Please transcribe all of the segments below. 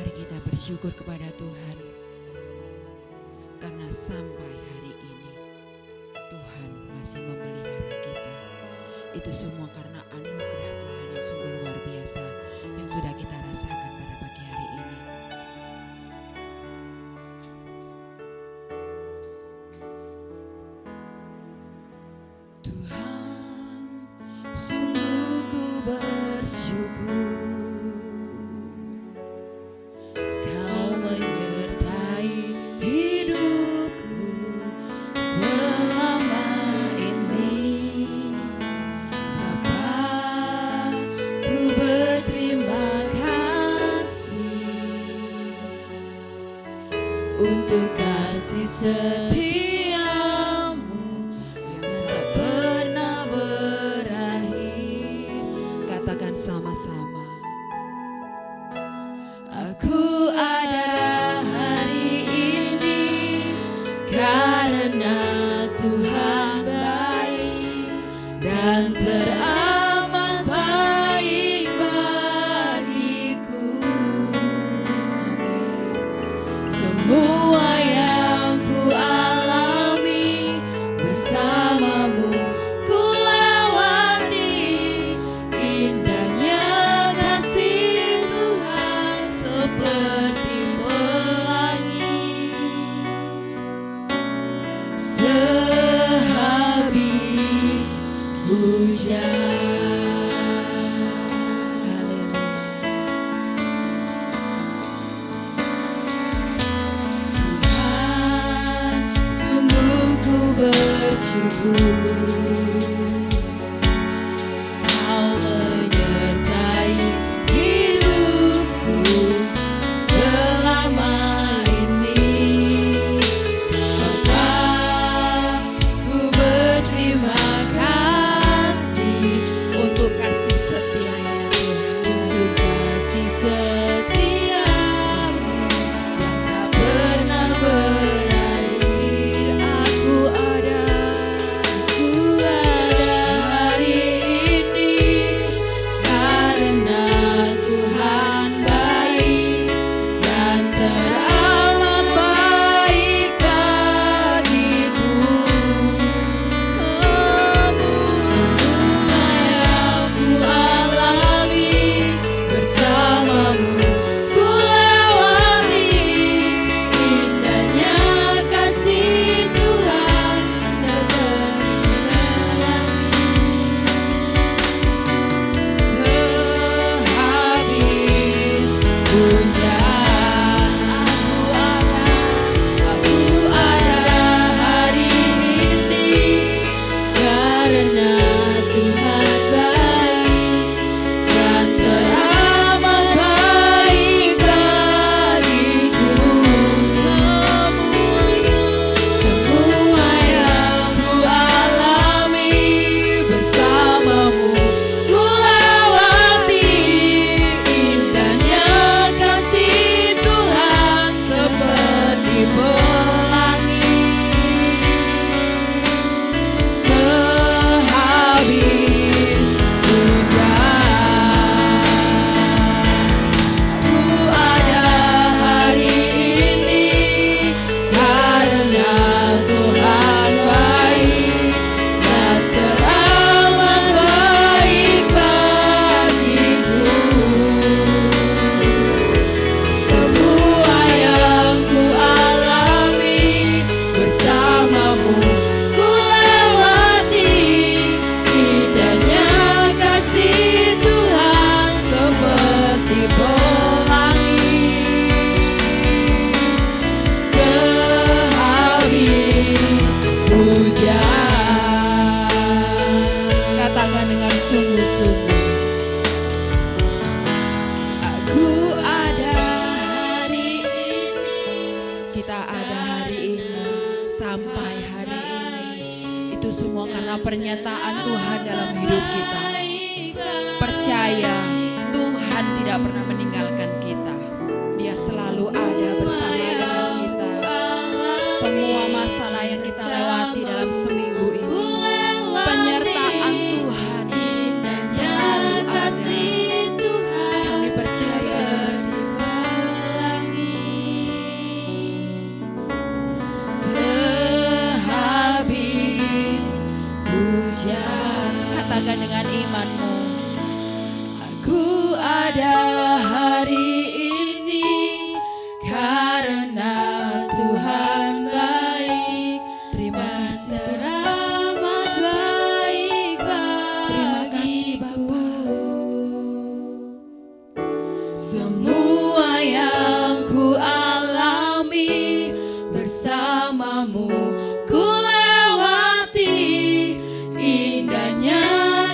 Mari kita bersyukur kepada Tuhan, karena sampai hari ini Tuhan masih memelihara kita. Itu semua karena anugerah Tuhan yang sungguh luar biasa yang sudah kita rasakan pada pagi hari ini. Tuhan, sungguh ku bersyukur Kau menyertai hidupku selama ini. Bapa, ku berterima kasih untuk kasih setiamu yang tak pernah berakhir. Katakan sama-sama. Aku ada hari ini karena Tuhan baik dan teramat baik bagiku. Amin. Semua yang ku alami bersamamu ku lewati, indahnya kasih Tuhan seperti pelangi. Sehabis hujan. Haleluya. Tuhan, sungguh ku bersyukur Kau menyertai hidupku selama ini. Bapa, ku berterima kasih untuk kasih setianya Tuhan. Untuk kasih setiamu yang tak pernah berakhir. Aku ada hari ini karena Tuhan baik dan teramat baik bagiku. Semua yang ku alami bersamamu ku lewati, indahnya kasih Tuhan seperti pelangi. Sehabis hujan, aku ada hari ini karena Tuhan baik dan teramat baik bagiku. Semua yang ku alami bersamamu ku lewati, indahnya kasih Tuhan seperti pelangi. Sehabis hujan, aku ada hari ini karena Tuhan baik dan teramat baik bagiku. Semua yang ku alami bersamamu ku lewati, indahnya kasih Tuhan seperti pelangi. Sehabis hujan. Katakan dengan sungguh-sungguh. Aku ada hari ini. Kita ada hari ini, sampai hari ini. Itu semua karena pernyataan Tuhan dalam hidup kita. Percaya Tuhan tidak pernah meninggalkan kita. Dia selalu ada bersama dengan kita. Semua masalah yang kita lewati dalam seminggu ini, penyertaan Tuhan selalu katakan dengan imanmu. Aku ada hari ini karena Tuhan baik. Terima kasih Tuhan Yesus. Terima kasih Bapa. Semua yang ku alami bersamamu ku lewati, indahnya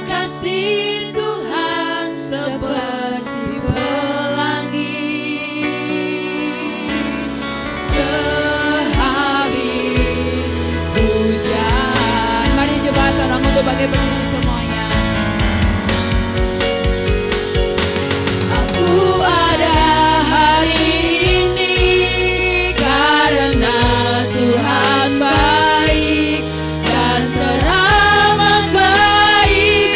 kasih Tuhan seperti pelangi. Sehabis hujan, mari coba seorang untuk bagai berdiri semuanya. Aku ada hari ini karena Tuhan baik dan teramat baik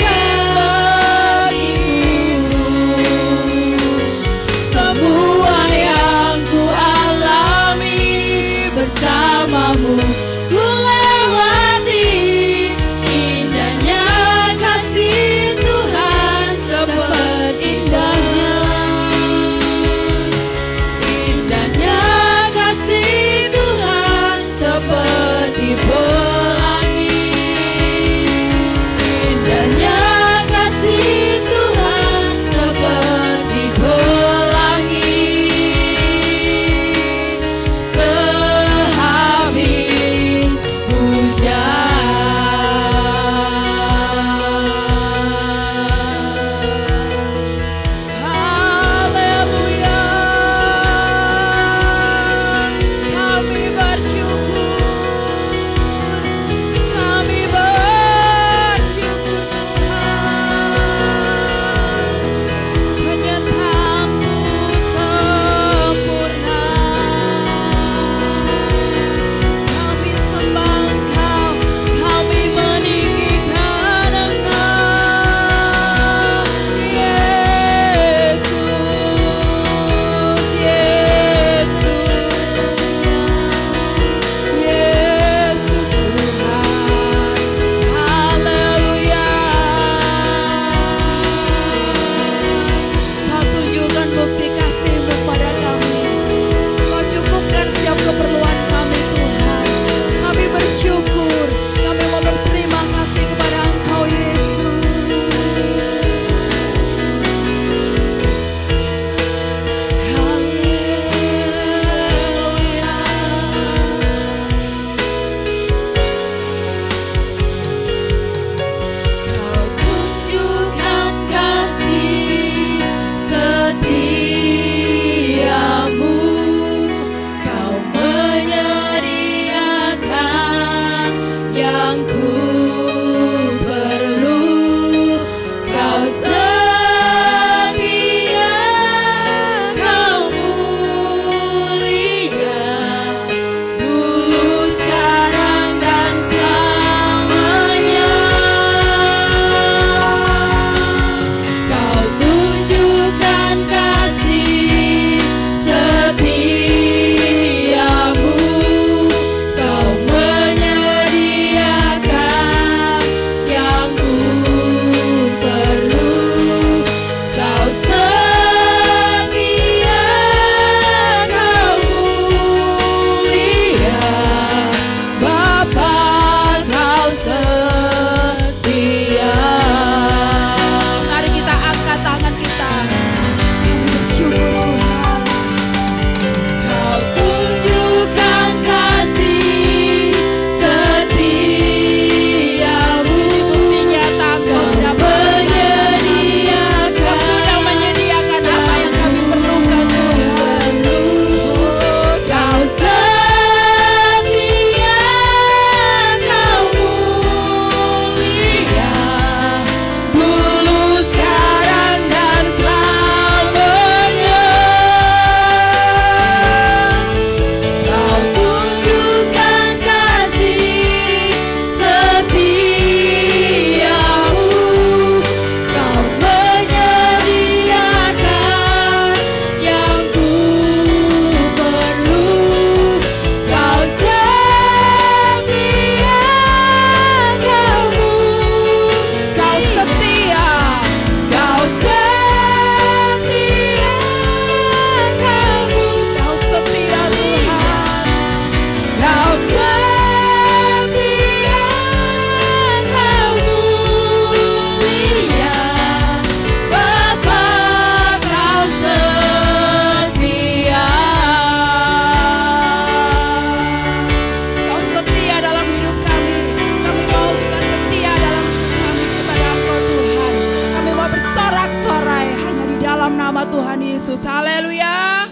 dalam nama Tuhan Yesus. Haleluya.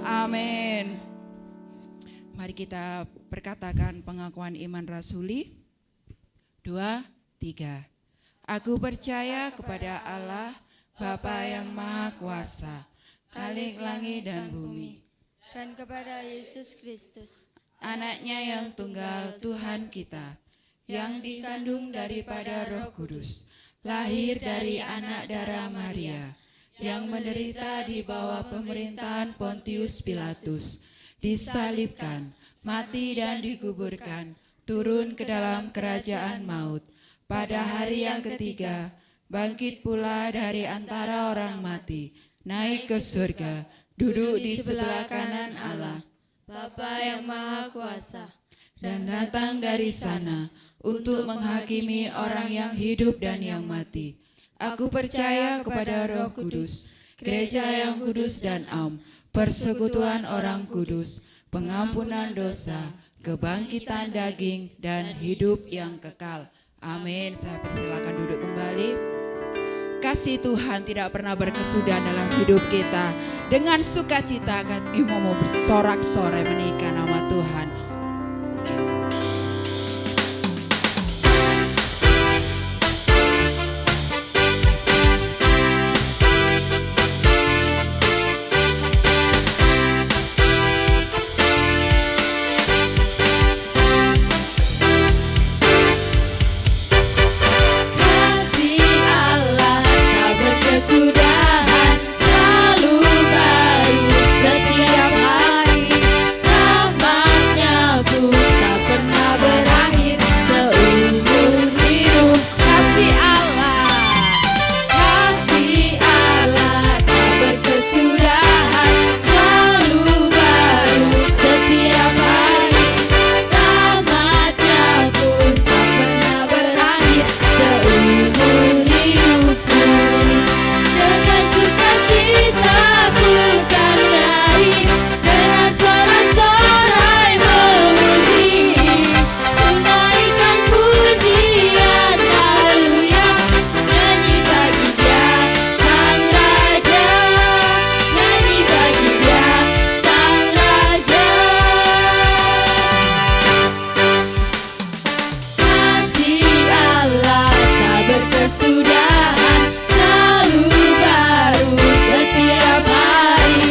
Amin. Mari kita perkatakan pengakuan iman rasuli. 2, 3. Aku percaya kepada Allah, Bapa yang Maha Kuasa, Khalik langit dan bumi, dan kepada Yesus Kristus, Anaknya yang tunggal Tuhan kita, yang dikandung daripada Roh Kudus, lahir dari anak darah Maria, yang menderita di bawah pemerintahan Pontius Pilatus, disalibkan, mati dan dikuburkan, turun ke dalam kerajaan maut. Pada hari yang ketiga, bangkit pula dari antara orang mati, naik ke surga, duduk di sebelah kanan Allah, Bapa yang Maha Kuasa, dan datang dari sana untuk menghakimi orang yang hidup dan yang mati. Aku percaya kepada Roh Kudus, gereja yang kudus dan am, persekutuan orang kudus, pengampunan dosa, kebangkitan daging, dan hidup yang kekal. Amin. Saya persilakan duduk kembali. Kasih Tuhan tidak pernah berkesudahan dalam hidup kita. Dengan sukacita kami mau bersorak-sorai menaikkan nama Tuhan. sudahan selalu baru setiap hari.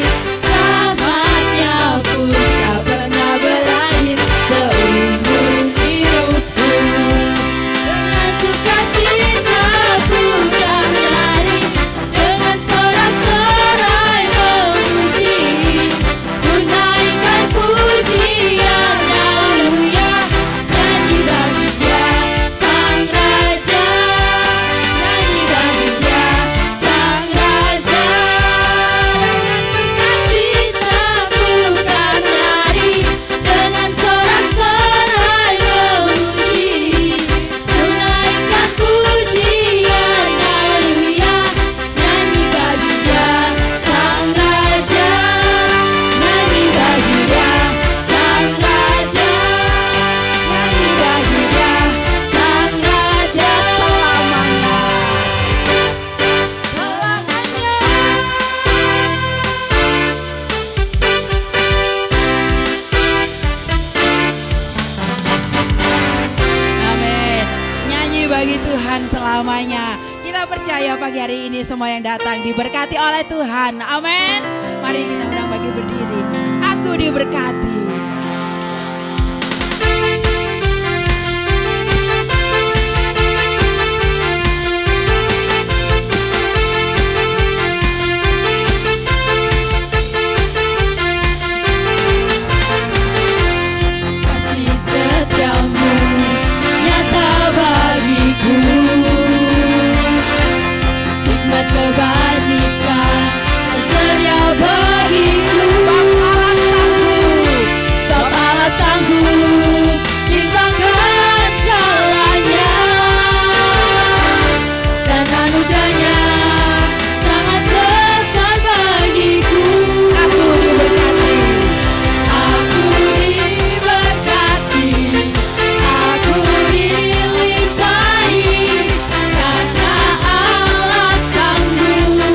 Tuhan selamanya. Kita percaya pagi hari ini semua yang datang diberkati oleh Tuhan. Amin. Mari kita undang bagi berdiri. Aku diberkati. Setiamu nyata bagiku, hikmat kebajikan tersedia bagiku. Sebab Allah sanggup limpahkan segalanya, dan anugerahnya sangat besar bagiku. Aku diberkati. Aku diberkati, aku dilimpahi, karena Allah sanggup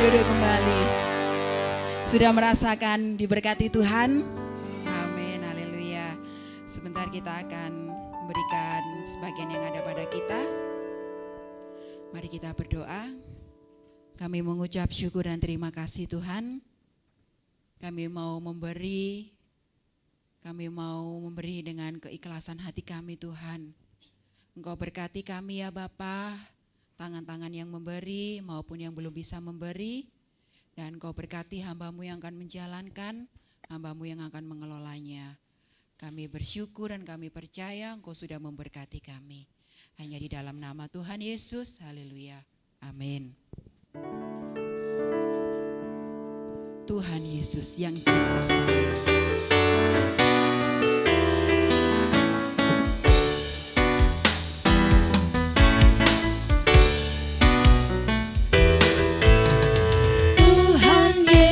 duduk kembali. Sudah merasakan diberkati Tuhan? Amin, haleluya. Sebentar kita akan memberikan sebagian yang ada pada kita. Mari kita berdoa. Kami mengucap syukur dan terima kasih Tuhan. Kami mau memberi dengan keikhlasan hati kami Tuhan. Engkau berkati kami ya Bapa, tangan-tangan yang memberi maupun yang belum bisa memberi. Dan Engkau berkati hamba-Mu yang akan menjalankan, hamba-Mu yang akan mengelolanya. Kami bersyukur dan kami percaya Engkau sudah memberkati kami. Hanya di dalam nama Tuhan Yesus, haleluya, amin. Tuhan Yesus yang cinta saya.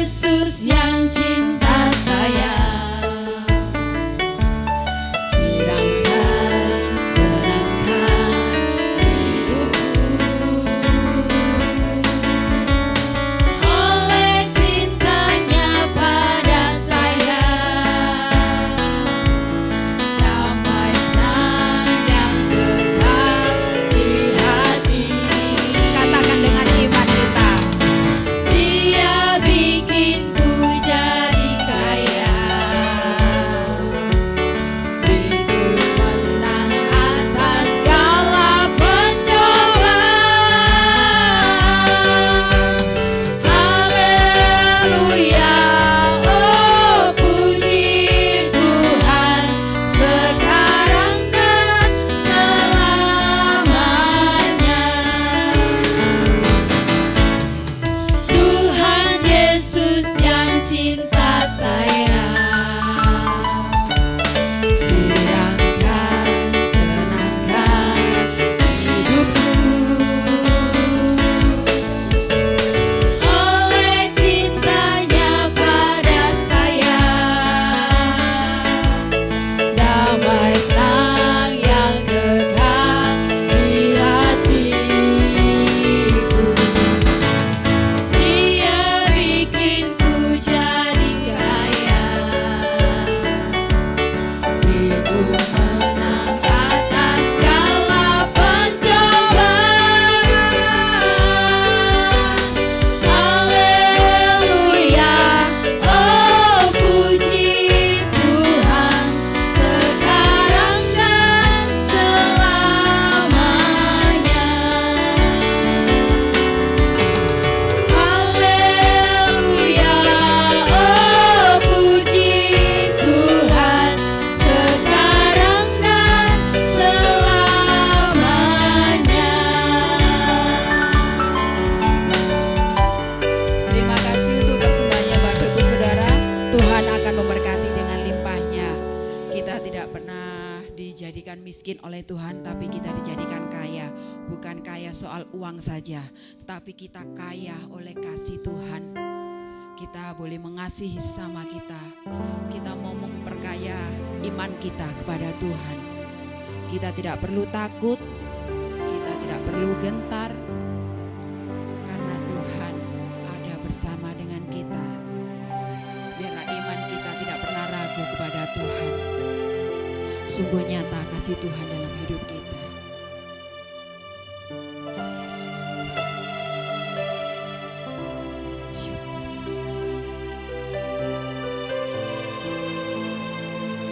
Yesus yang cinta saya, Hiraukan, senangkan hidupku. oleh cintanya pada saya, Damai senang yang kekal di hati. Katakan dengan iman kita. Dia bikinku jadi kaya, Ku menang atas segala pencobaan. Haleluya, oh puji Tuhan, sekarang dan selamanya. Tuhan Yesus yang cinta saya, hiraukan, senangkan hidupku. oleh cintanya pada saya, Damai senang yang kekal di hatiku. Dia bikinku jadi kaya, Hidup menang atas segala pencobaan. Haleluya, oh puji Tuhan, sekarang dan selamanya. Haleluya, oh puji Tuhan, sekarang dan selamanya. Terima kasih untuk persembahannya Bapak Ibu Saudara. Tuhan akan memberkati dengan limpahnya. Kita tidak pernah dijadikan miskin oleh Tuhan, tapi kita dijadikan kaya. Bukan kaya soal uang saja, tapi kita kaya oleh kasih Tuhan. Kita boleh mengasihi sesama kita. Kita mau memperkaya iman kita kepada Tuhan. Kita tidak perlu takut, kita tidak perlu gentar, karena Tuhan ada bersama dengan kita. Biarlah iman kita tidak pernah ragu kepada Tuhan. Sungguh nyata kasih Tuhan dalam hidup kita. Yesus Tuhan. Syukur Yesus.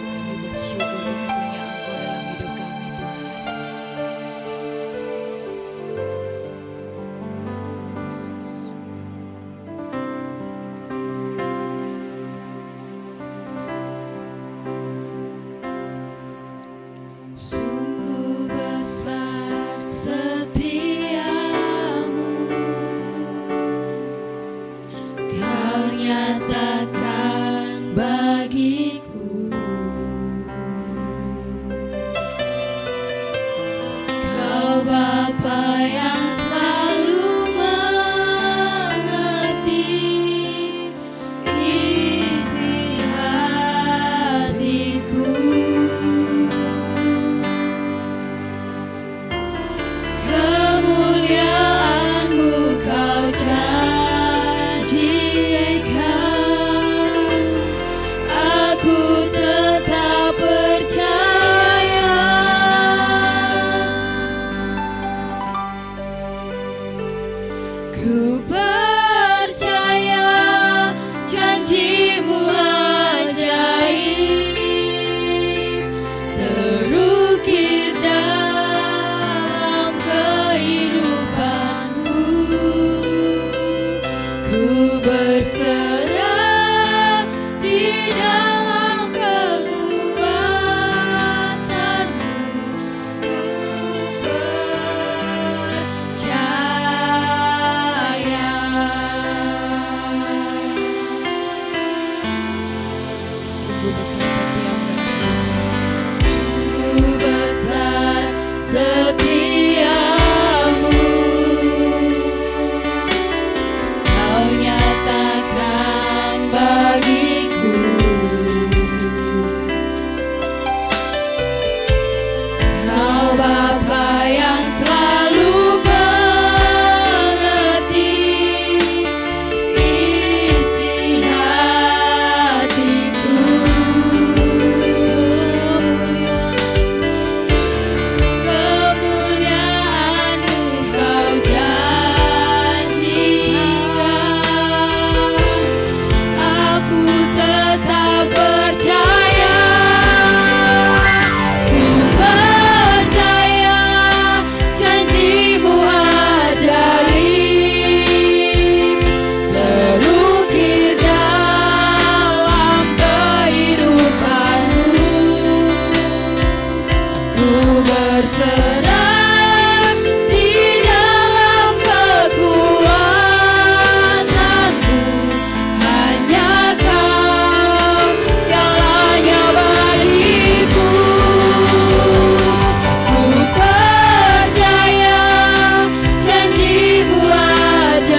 Kami bersyukur kami punya Engkau dalam hidup kami Tuhan. Yesus. Sungguh besar setiamu, Kau nyatakan bagiku. Kau Bapa yang selalu mengerti isi hatiku. Kemuliaan-Mu Kau cari Ku percaya janjimu ajaib terukir dalam kehidupanku. Ku berserah di dalam kekuatanmu. Ku percaya. Sungguh besar setiamu. Sungguh besar setiamu, Kau nyatakan bagiku. Kau Bapa yang selalu mengerti isi hatiku. Kemuliaan-Mu Kau janjikan, aku tetap percaya. Ku percaya janjimu ajaib terukir dalam kehidupanmu. Ku berserah di dalam kekuatanmu. Hanya Kau segalanya bagiku. Ku percaya janjimu ajaib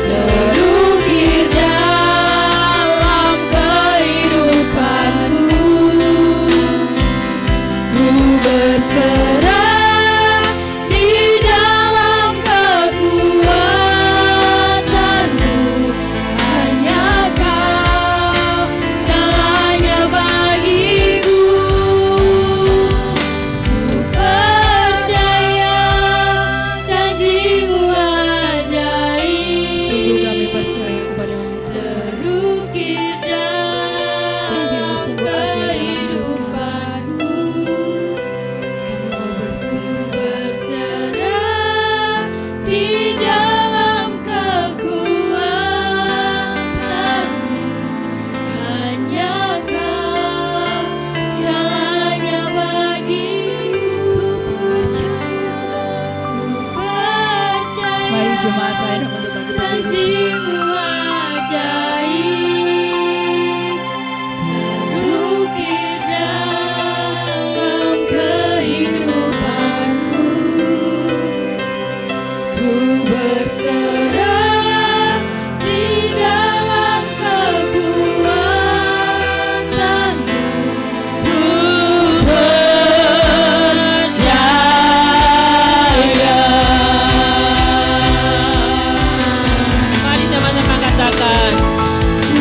terukir dalam kehidupanku. Ku berserah di dalam kekuatanmu. Hanya Kau segalanya bagiku. Ku percaya janjimu ajaib Sungguh kami percaya kepada-Mu Tuhan. terukir Janjimu dalam sungguh ajaib dalam hidup kehidupanku. Kami mau berserah. Berserah di dalam kekuatanmu. Hanya Kau segalanya bagiku. Ku percaya Mari jemaat saya dong untuk bagi berdiri janjimu ajaib terukir dalam kehidupanmu. Ku berserah di dalam kekuatanmu. Ku percaya. Mari sama-sama katakan, Ku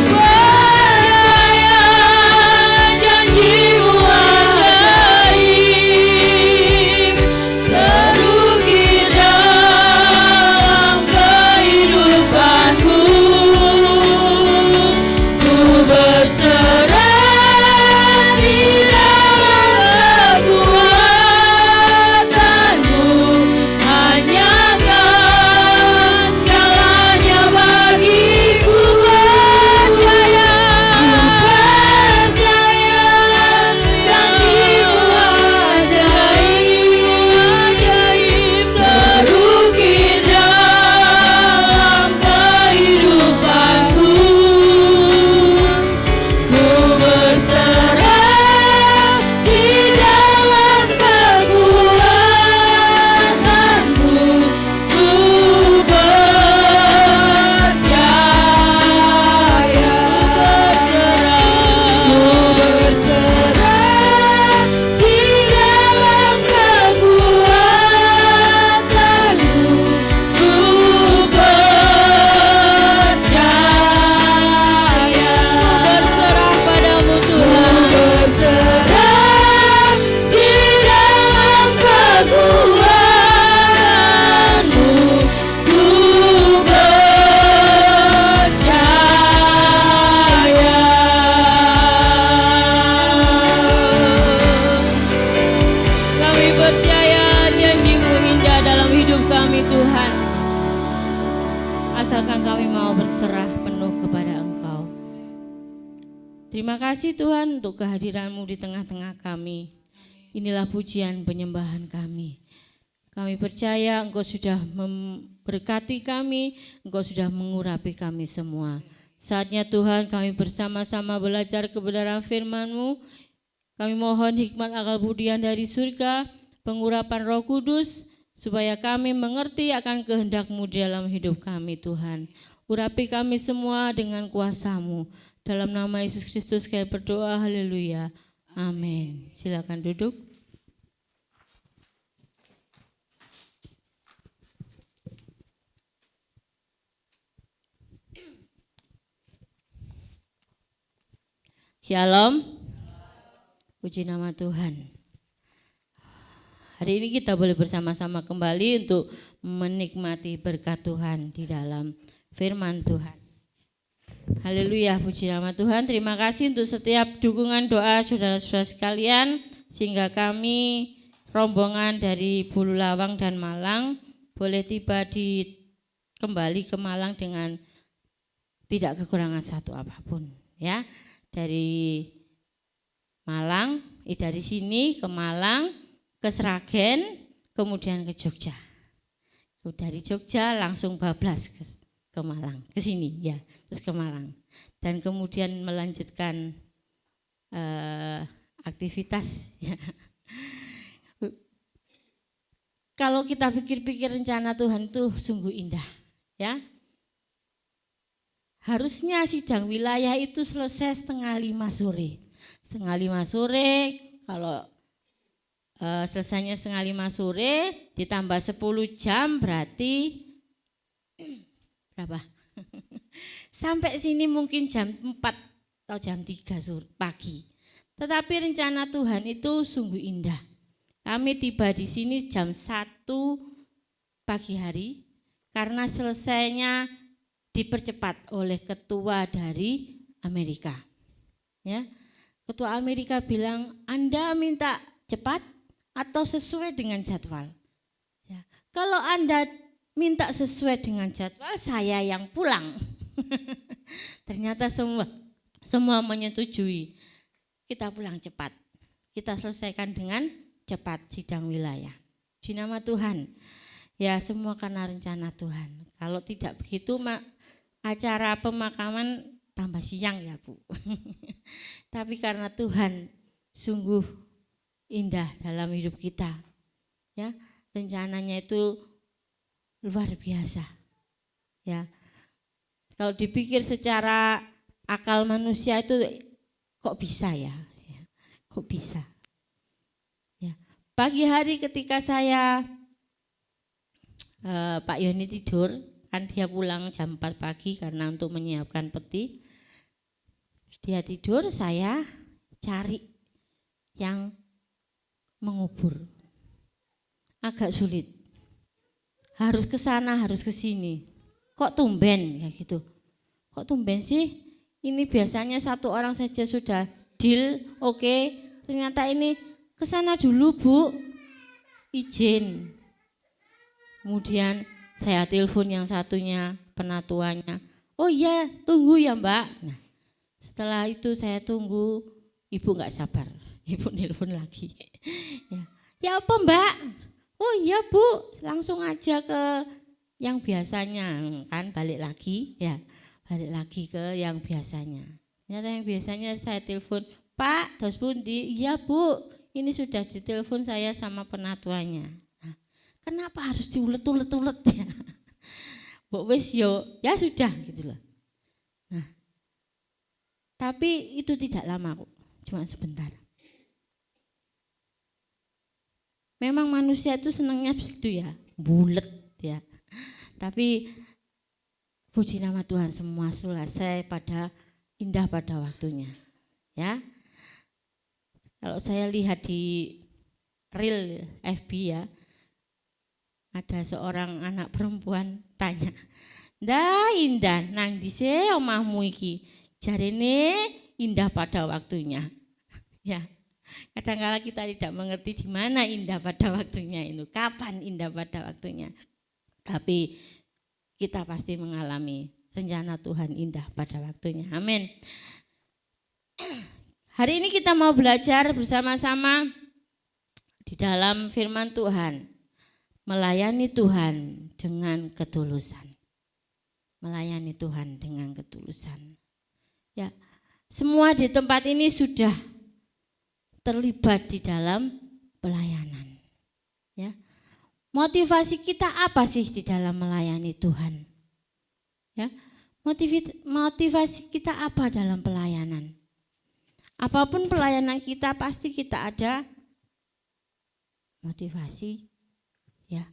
kami Tuhan, asalkan kami mau berserah penuh kepada Engkau. Terima kasih Tuhan untuk kehadiran-Mu di tengah-tengah kami. Inilah pujian penyembahan kami. Kami percaya Engkau sudah memberkati kami, Engkau sudah mengurapi kami semua. Saatnya Tuhan kami bersama-sama belajar kebenaran firman-Mu. Kami mohon hikmat akal budi yang dari surga, pengurapan Roh Kudus, supaya kami mengerti akan kehendak-Mu dalam hidup kami Tuhan. Urapi kami semua dengan kuasa-Mu. Dalam nama Yesus Kristus kami berdoa, haleluya, amin. Silakan duduk. Shalom, puji nama Tuhan. Hari ini kita boleh bersama-sama kembali untuk menikmati berkat Tuhan di dalam firman Tuhan. Haleluya, puji nama Tuhan. Terima kasih untuk setiap dukungan doa saudara-saudara sekalian, sehingga kami rombongan dari Bulu Lawang dan Malang boleh tiba kembali ke Malang dengan tidak kekurangan satu apapun, ya. Dari Malang, dari sini ke Malang, ke Sragen, kemudian ke Jogja. Dari Jogja langsung bablas ke Malang, ke sini ya, terus ke Malang. Dan kemudian melanjutkan aktivitas ya. Kalau kita pikir-pikir rencana Tuhan itu sungguh indah ya. Harusnya sidang wilayah itu selesai 4:30 sore. 4:30 sore, kalau selesainya 4:30 sore ditambah 10 jam berarti berapa? Sampai sini mungkin jam 4 atau jam 3 pagi. Tetapi rencana Tuhan itu sungguh indah. Kami tiba di sini jam 1 pagi hari karena selesainya dipercepat oleh ketua dari Amerika. Ya. Ketua Amerika bilang, Anda minta cepat atau sesuai dengan jadwal. Ya. Kalau Anda minta sesuai dengan jadwal, saya yang pulang. Ternyata semua menyetujui. Kita pulang cepat. Kita selesaikan dengan cepat sidang wilayah. Di nama Tuhan. Ya, semua karena rencana Tuhan. Kalau tidak begitu, acara pemakaman tambah siang ya Bu. Tapi karena Tuhan sungguh indah dalam hidup kita. Ya, rencananya itu luar biasa. Ya. Kalau dipikir secara akal manusia itu kok bisa ya? Kok bisa? Ya. Pagi hari ketika saya Pak Yoni tidur, kan dia pulang jam 4 pagi karena untuk menyiapkan peti. Dia tidur, saya cari yang mengubur. Agak sulit. Harus ke sana, harus ke sini. Kok tumben ya gitu. Kok tumben sih? Ini biasanya satu orang saja sudah deal, oke. Ternyata ini ke sana dulu Bu. Izin. Kemudian saya telepon yang satunya, penatuannya. Oh iya, tunggu ya Mbak. Nah, setelah itu saya tunggu, ibu nggak sabar. Ibu telepon lagi. Ya apa Mbak? Oh iya Bu, langsung aja ke yang biasanya, kan balik lagi ya. Balik lagi ke yang biasanya. Ternyata yang biasanya saya telepon, Pak, dos pundi? Iya Bu, ini sudah ditelepon saya sama penatuannya. Nah, kenapa harus diulet-ulet ya? Mbok wis yo, ya sudah gitu loh. Nah, tapi itu tidak lama kok, cuma sebentar. Memang manusia itu senangnya begitu ya, bulet ya. Tapi puji nama Tuhan, semua selesai indah pada waktunya. Ya. Kalau saya lihat di reel FB ya, ada seorang anak perempuan tanya, "Ndah indah nang dise omahmu iki?" Jarene indah pada waktunya. Ya. Kadang-kala kita tidak mengerti di mana indah pada waktunya itu, kapan indah pada waktunya. Tapi kita pasti mengalami rencana Tuhan indah pada waktunya. Amin. Hari ini kita mau belajar bersama-sama di dalam firman Tuhan. Melayani Tuhan dengan ketulusan. Melayani Tuhan dengan ketulusan. Ya, semua di tempat ini sudah terlibat di dalam pelayanan. Ya. Motivasi kita apa sih di dalam melayani Tuhan? Ya. Motivasi kita apa dalam pelayanan? Apapun pelayanan kita pasti kita ada motivasi, ya.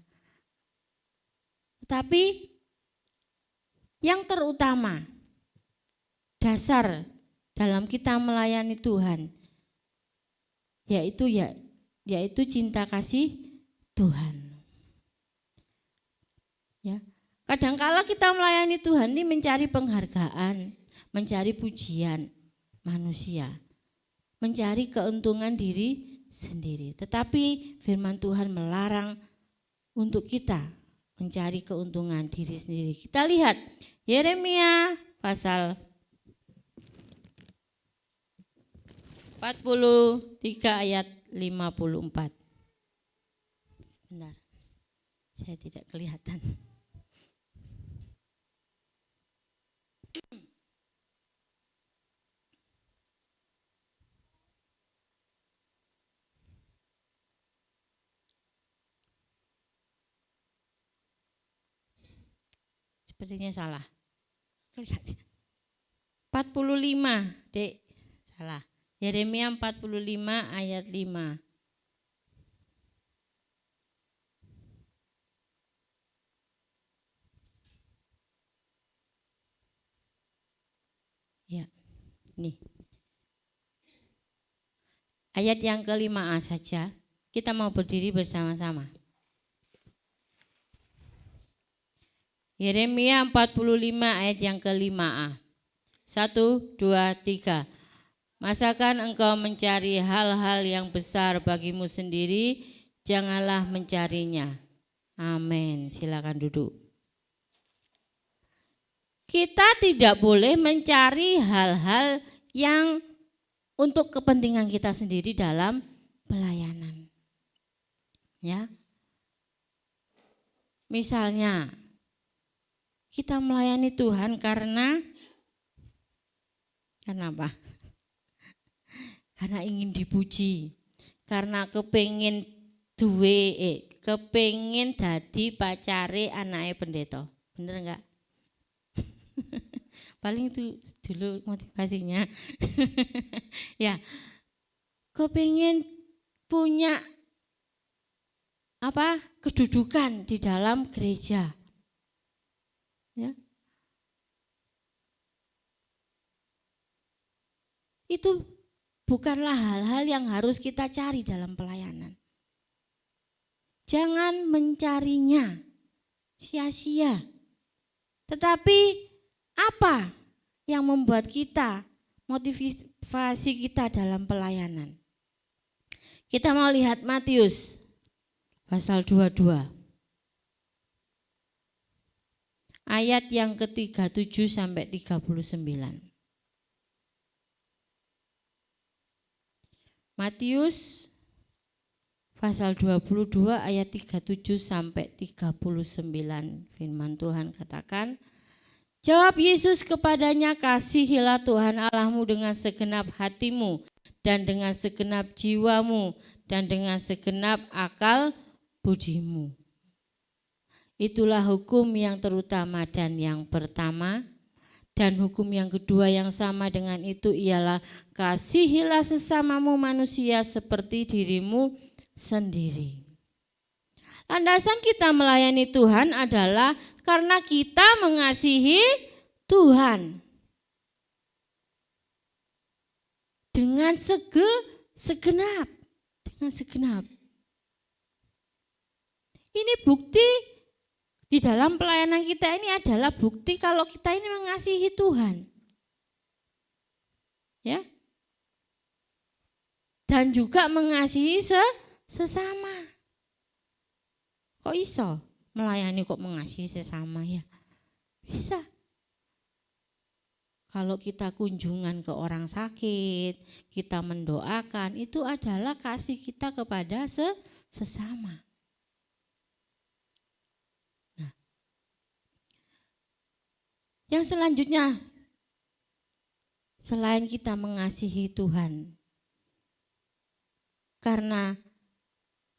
Tetapi yang terutama, dasar dalam kita melayani Tuhan, yaitu cinta kasih Tuhan. Ya, kadangkala kita melayani Tuhan ini mencari penghargaan, mencari pujian manusia, mencari keuntungan diri sendiri. Tetapi firman Tuhan melarang untuk kita mencari keuntungan diri sendiri. Kita lihat Yeremia pasal 43 ayat 54. Sebentar, saya tidak kelihatan. Sepertinya salah. 45, Dek. Salah. Yeremia 45 ayat 5. Ya, nih. Ayat yang ke-5a saja. Kita mau berdiri bersama-sama. Yeremia 45 ayat yang ke-5a. 1, 2, 3. Masakan engkau mencari hal-hal yang besar bagimu sendiri, janganlah mencarinya. Amin. Silakan duduk. Kita tidak boleh mencari hal-hal yang untuk kepentingan kita sendiri dalam pelayanan. Ya. Misalnya, kita melayani Tuhan karena apa? Karena ingin dipuji, karena kepengin kepengin dadi pacare anake pendeta. Bener enggak? Paling itu dulu motivasinya. Ya, kepengin punya kedudukan di dalam gereja. Ya. Itu bukanlah hal-hal yang harus kita cari dalam pelayanan. Jangan mencarinya sia-sia. Tetapi apa yang membuat kita, motivasi kita dalam pelayanan? Kita mau lihat Matius pasal 22. Ayat yang ke-37 sampai 39. Matius pasal 22 ayat 37 sampai 39. Firman Tuhan katakan, jawab Yesus kepadanya, kasihilah Tuhan Allahmu dengan segenap hatimu dan dengan segenap jiwamu dan dengan segenap akal budimu. Itulah hukum yang terutama dan yang pertama. Dan hukum yang kedua yang sama dengan itu ialah kasihilah sesamamu manusia seperti dirimu sendiri. Landasan kita melayani Tuhan adalah karena kita mengasihi Tuhan. Dengan segenap. Ini bukti di dalam pelayanan kita ini adalah bukti kalau kita ini mengasihi Tuhan. Ya. Dan juga mengasihi sesama. Kok iso? melayani kok mengasihi sesama ya? Bisa. Kalau kita kunjungan ke orang sakit, kita mendoakan, itu adalah kasih kita kepada sesama. Nah, yang selanjutnya, selain kita mengasihi Tuhan, karena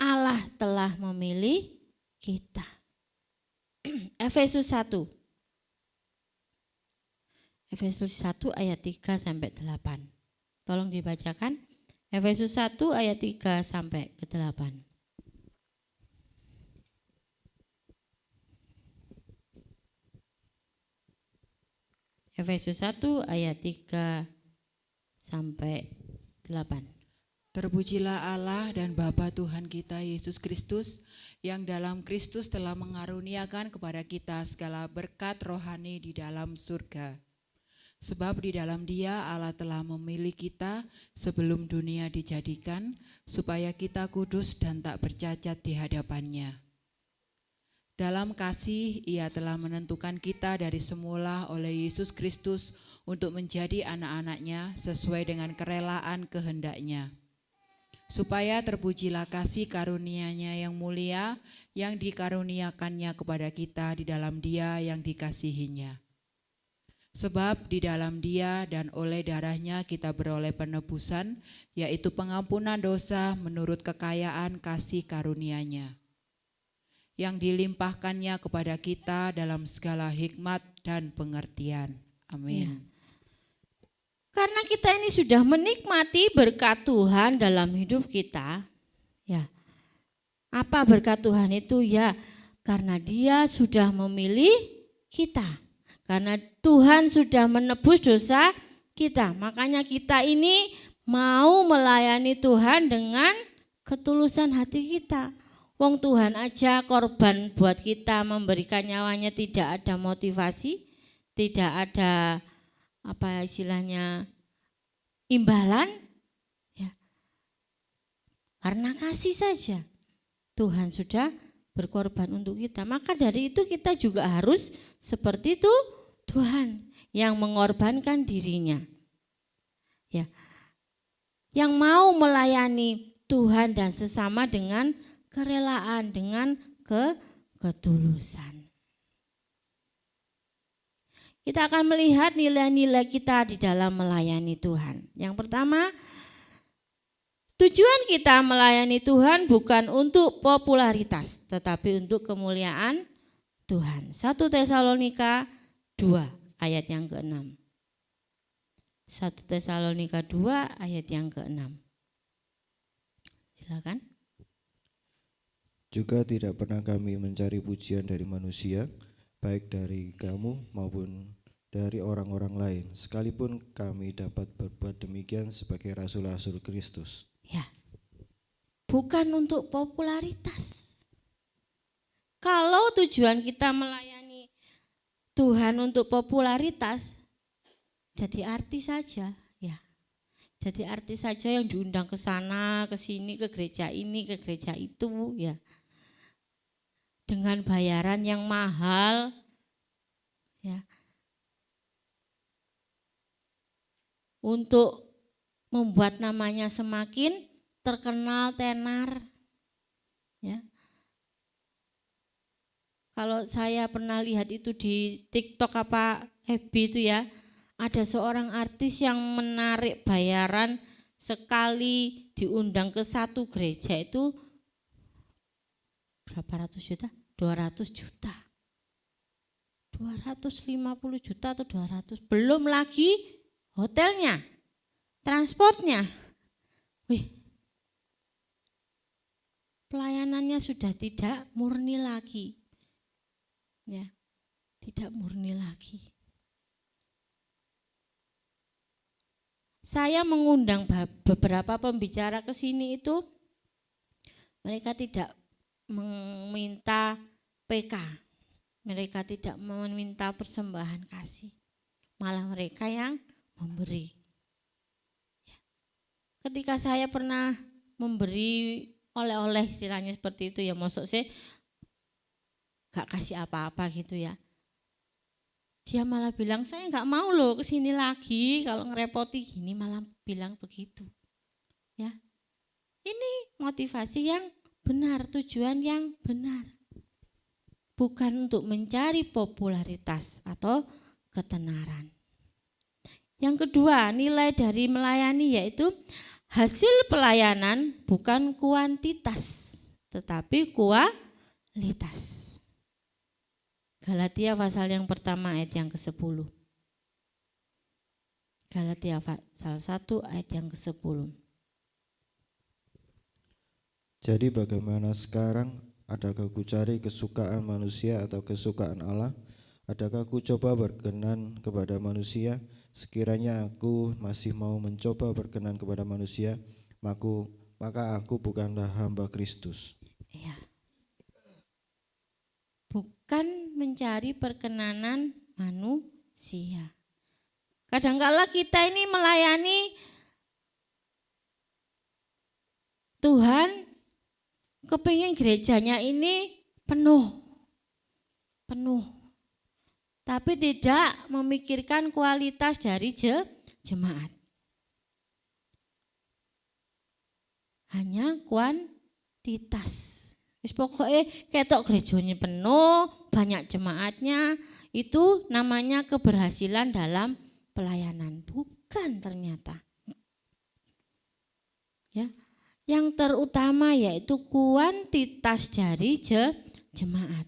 Allah telah memilih kita. Efesus 1. Efesus 1 ayat 3 sampai 8. Tolong dibacakan. Efesus 1 ayat 3 sampai ke 8. Efesus 1 ayat 3 sampai 8. Terpujilah Allah dan Bapa Tuhan kita Yesus Kristus, yang dalam Kristus telah mengaruniakan kepada kita segala berkat rohani di dalam surga. Sebab di dalam Dia Allah telah memilih kita sebelum dunia dijadikan, supaya kita kudus dan tak bercacat di hadapan-Nya. Dalam kasih Ia telah menentukan kita dari semula oleh Yesus Kristus untuk menjadi anak-anak-Nya sesuai dengan kerelaan kehendak-Nya. Supaya terpujilah kasih karunia-Nya yang mulia yang dikaruniakannya kepada kita di dalam Dia yang dikasihinya. Sebab di dalam Dia dan oleh darah-Nya kita beroleh penebusan, yaitu pengampunan dosa menurut kekayaan kasih karunia-Nya, yang dilimpahkannya kepada kita dalam segala hikmat dan pengertian. Amin. Ya. Karena kita ini sudah menikmati berkat Tuhan dalam hidup kita, ya. Apa berkat Tuhan itu? Ya, karena Dia sudah memilih kita. Karena Tuhan sudah menebus dosa kita. Makanya kita ini mau melayani Tuhan dengan ketulusan hati kita. Wong Tuhan aja korban buat kita, memberikan nyawanya, tidak ada motivasi, tidak ada apa istilahnya imbalan, ya. Karena kasih saja Tuhan sudah berkorban untuk kita. Maka dari itu kita juga harus seperti itu, Tuhan yang mengorbankan dirinya, ya, yang mau melayani Tuhan dan sesama dengan kerelaan, dengan ketulusan. Kita akan melihat nilai-nilai kita di dalam melayani Tuhan. Yang pertama, tujuan kita melayani Tuhan bukan untuk popularitas, tetapi untuk kemuliaan Tuhan. 1 Tesalonika 2 ayat yang ke-6. 1 Tesalonika 2 ayat yang ke-6. Silakan. Juga tidak pernah kami mencari pujian dari manusia, baik dari kamu maupun dari orang-orang lain, sekalipun kami dapat berbuat demikian sebagai rasul-rasul Kristus. Ya, bukan untuk popularitas. Kalau tujuan kita melayani Tuhan untuk popularitas, jadi artis saja, ya. Jadi artis saja yang diundang ke sana, ke sini, ke gereja ini, ke gereja itu, ya. Dengan bayaran yang mahal, ya. Untuk membuat namanya semakin terkenal, tenar, ya. Kalau saya pernah lihat itu di TikTok apa FB itu ya, ada seorang artis yang menarik bayaran sekali diundang ke satu gereja itu berapa ratus juta? 200 juta. 250 juta atau 200. Belum lagi hotelnya, transportnya. Wih, pelayanannya sudah tidak murni lagi. Ya, tidak murni lagi. Saya mengundang beberapa pembicara ke sini itu, mereka tidak meminta PK, mereka tidak meminta persembahan kasih, malah mereka yang memberi. Ketika saya pernah memberi oleh-oleh istilahnya seperti itu ya, maksud saya gak kasih apa-apa gitu ya. Dia malah bilang, saya nggak mau loh kesini lagi, kalau ngerepoti gini malah bilang begitu. Ya, ini motivasi yang benar, tujuan yang benar. Bukan untuk mencari popularitas atau ketenaran. Yang kedua, nilai dari melayani yaitu hasil pelayanan bukan kuantitas, tetapi kualitas. Galatia pasal yang pertama ayat yang ke-10. Galatia pasal 1 ayat yang ke-10. Jadi bagaimana sekarang? Adakah ku cari kesukaan manusia atau kesukaan Allah? Adakah ku coba berkenan kepada manusia? Sekiranya aku masih mau mencoba berkenan kepada manusia, maka aku bukanlah hamba Kristus. Ya. Bukan mencari perkenanan manusia. Kadangkala kita ini melayani Tuhan, kepingin gerejanya ini penuh, tapi tidak memikirkan kualitas dari jemaat. Hanya kuantitas. Wis pokoknya ketok gerejanya penuh, banyak jemaatnya, itu namanya keberhasilan dalam pelayanan. Bukan ternyata. Ya. Yang terutama yaitu kuantitas dari jemaat.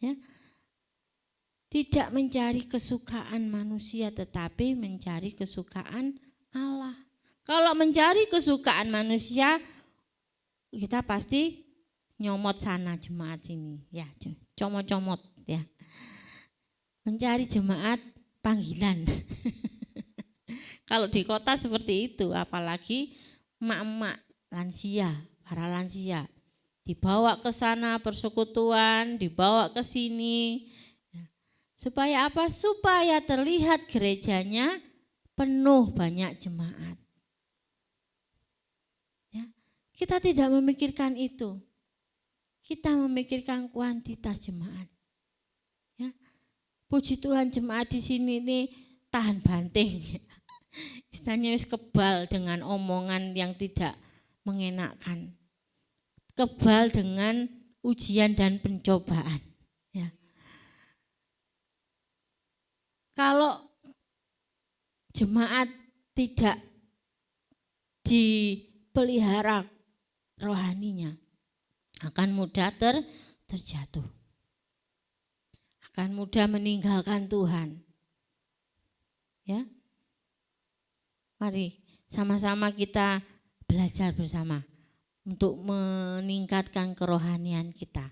Ya. Tidak mencari kesukaan manusia tetapi mencari kesukaan Allah. Kalau mencari kesukaan manusia, kita pasti nyomot sana jemaat sini, ya, comot-comot ya. Mencari jemaat panggilan. Kalau di kota seperti itu, apalagi emak-emak lansia, para lansia, dibawa ke sana persekutuan, dibawa ke sini. Supaya apa? Supaya terlihat gerejanya penuh banyak jemaat. Kita tidak memikirkan itu. Kita memikirkan kuantitas jemaat. Ya. Puji Tuhan jemaat di sini ini tahan banting. Istilahnya wis kebal dengan omongan yang tidak mengenakan. Kebal dengan ujian dan pencobaan. Ya. Kalau jemaat tidak dipelihara rohaninya, akan mudah terjatuh. Akan mudah meninggalkan Tuhan. Ya. Mari sama-sama kita belajar bersama untuk meningkatkan kerohanian kita.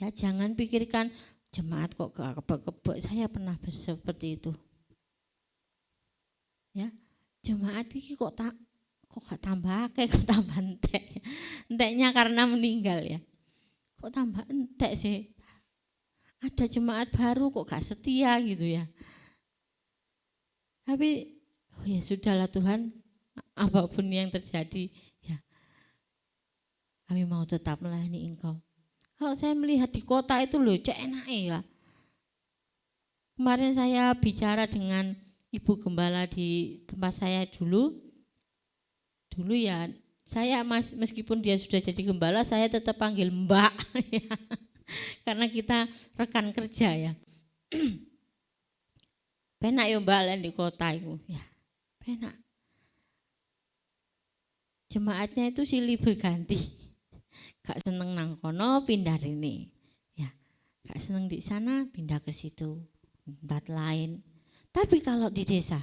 Ya, jangan pikirkan jemaat kok kebek-kebek, saya pernah seperti itu. Ya, jemaat ini kok gak tambah akeh, kok tambah entek. Enteknya karena meninggal ya. Kok tambah entek sih? Ada jemaat baru kok gak setia gitu ya. Tapi oh ya sudahlah Tuhan, apapun yang terjadi ya. Kami mau tetap melayani Engkau. Kalau saya melihat di kota itu loh, cek enak ya. Kemarin saya bicara dengan Ibu Gembala di tempat saya dulu ya, saya meskipun dia sudah jadi gembala, saya tetap panggil Mbak, ya. Karena kita rekan kerja ya. Penak ya Mbak lain di kota itu, ya. Penak. Jemaatnya itu silih berganti, gak seneng nang kono pindah ini, ya. Gak seneng di sana pindah ke situ, tempat lain. Tapi kalau di desa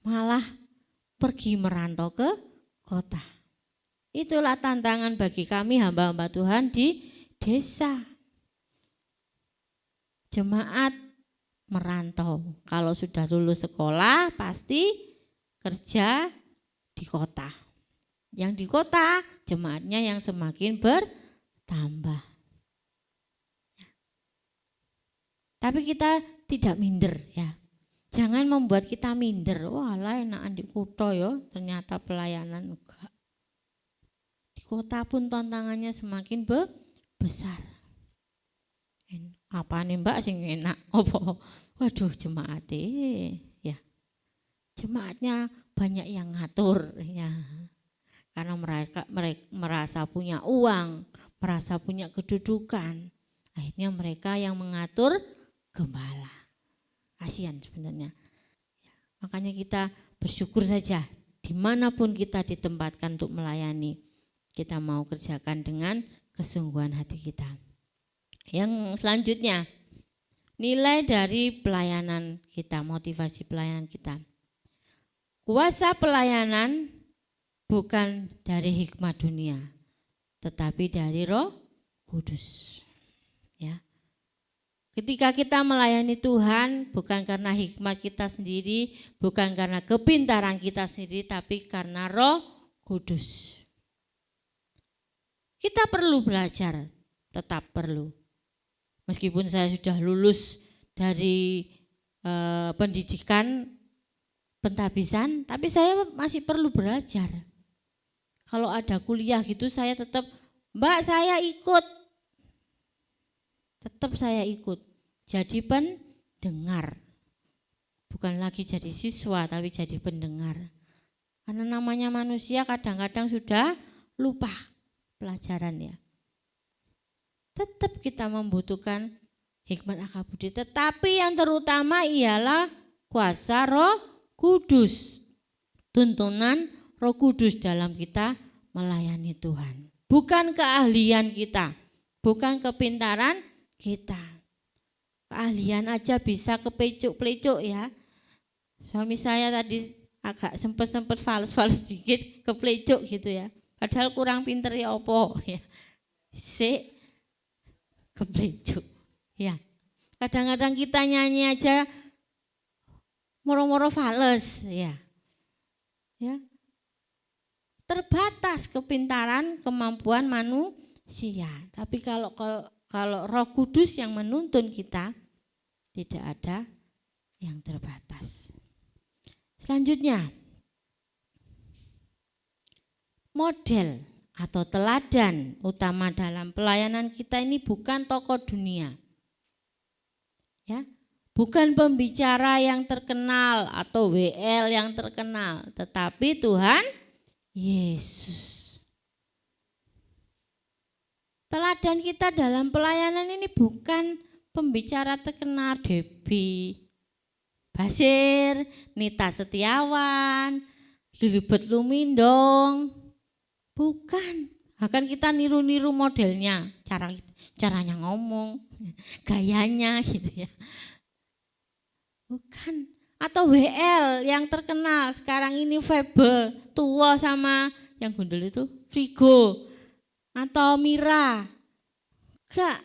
malah pergi merantau ke kota. Itulah tantangan bagi kami hamba-hamba Tuhan di desa. Jemaat merantau. Kalau sudah lulus sekolah pasti kerja di kota. Yang di kota jemaatnya yang semakin bertambah. Tapi kita tidak minder ya. Jangan membuat kita minder. Wah lah enakan di kota ya, ternyata pelayanan enggak. Di kota pun tantangannya semakin besar. Apa nih Mbak sing enak? Apa? Waduh jemaat ya. Jemaatnya banyak yang ngatur ya. Karena mereka merasa punya uang, merasa punya kedudukan. Akhirnya mereka yang mengatur gembala. Kasihan sebenarnya. Makanya kita bersyukur saja dimanapun kita ditempatkan untuk melayani. Kita mau kerjakan dengan kesungguhan hati kita. Yang selanjutnya, nilai dari pelayanan kita, motivasi pelayanan kita. Kuasa pelayanan bukan dari hikmat dunia, tetapi dari Roh Kudus. Ya. Ketika kita melayani Tuhan bukan karena hikmat kita sendiri, bukan karena kepintaran kita sendiri, tapi karena Roh Kudus. Kita perlu belajar, tetap perlu. Meskipun saya sudah lulus dari pendidikan pentabisan, tapi saya masih perlu belajar. Kalau ada kuliah gitu saya tetap, Mbak saya ikut. Tetap saya ikut. Jadi pendengar. Bukan lagi jadi siswa tapi jadi pendengar. Karena namanya manusia kadang-kadang sudah lupa pelajaran ya. Tetap kita membutuhkan hikmat akal budi. Tetapi yang terutama ialah kuasa Roh Kudus. Tuntunan Roh Kudus dalam kita melayani Tuhan. Bukan keahlian kita, bukan kepintaran kita. Keahlian aja bisa keplecuk-plecuk ya. Suami saya tadi agak sempat fals sedikit, keplecuk gitu ya. Padahal kurang pinter ya opo ya. Keplecuk. Ya. Kadang-kadang kita nyanyi aja moro-moro fales ya. Ya. Terbatas kepintaran, kemampuan manusia. Tapi kalau Roh Kudus yang menuntun kita, tidak ada yang terbatas. Selanjutnya, model atau teladan utama dalam pelayanan kita ini bukan tokoh dunia. Ya, bukan pembicara yang terkenal atau WL yang terkenal, tetapi Tuhan Yesus. Teladan kita dalam pelayanan ini bukan pembicara terkenal Debbie Basir, Nita Setiawan, Gilbert Lumindong. Bukan. Akan kita niru-niru modelnya, caranya ngomong, gayanya gitu ya. Bukan. Atau WL yang terkenal sekarang ini Febe, tua sama yang gundul itu Frigo atau Mira. Enggak.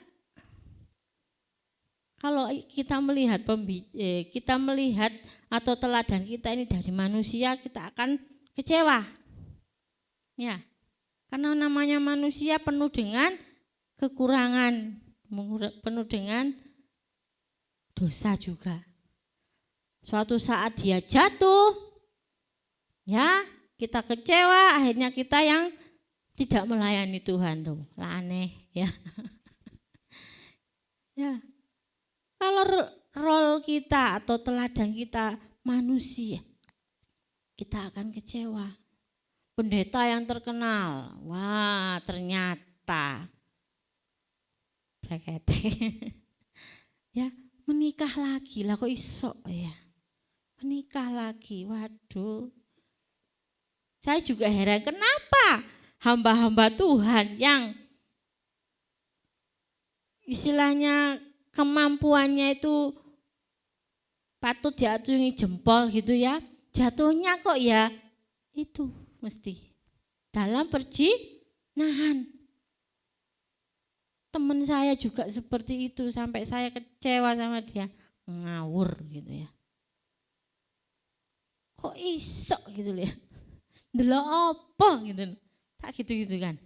Kalau kita melihat atau teladan kita ini dari manusia, kita akan kecewa. Ya. Karena namanya manusia penuh dengan kekurangan, penuh dengan dosa juga. Suatu saat dia jatuh, ya kita kecewa, akhirnya kita yang tidak melayani Tuhan tuh, lah aneh ya. Ya, kalau role kita atau teladan kita manusia, kita akan kecewa. Pendeta yang terkenal, wah ternyata ya menikah lagi lah kok iso ya. Menikah lagi, waduh. Saya juga heran kenapa hamba-hamba Tuhan yang istilahnya kemampuannya itu patut diacungi jempol gitu ya. Jatuhnya kok ya itu mesti dalam perjinahan. Teman saya juga seperti itu sampai saya kecewa sama dia, ngawur gitu ya. Kok iso gitu ya, delok apa gitu, tak gitu-gitu kan.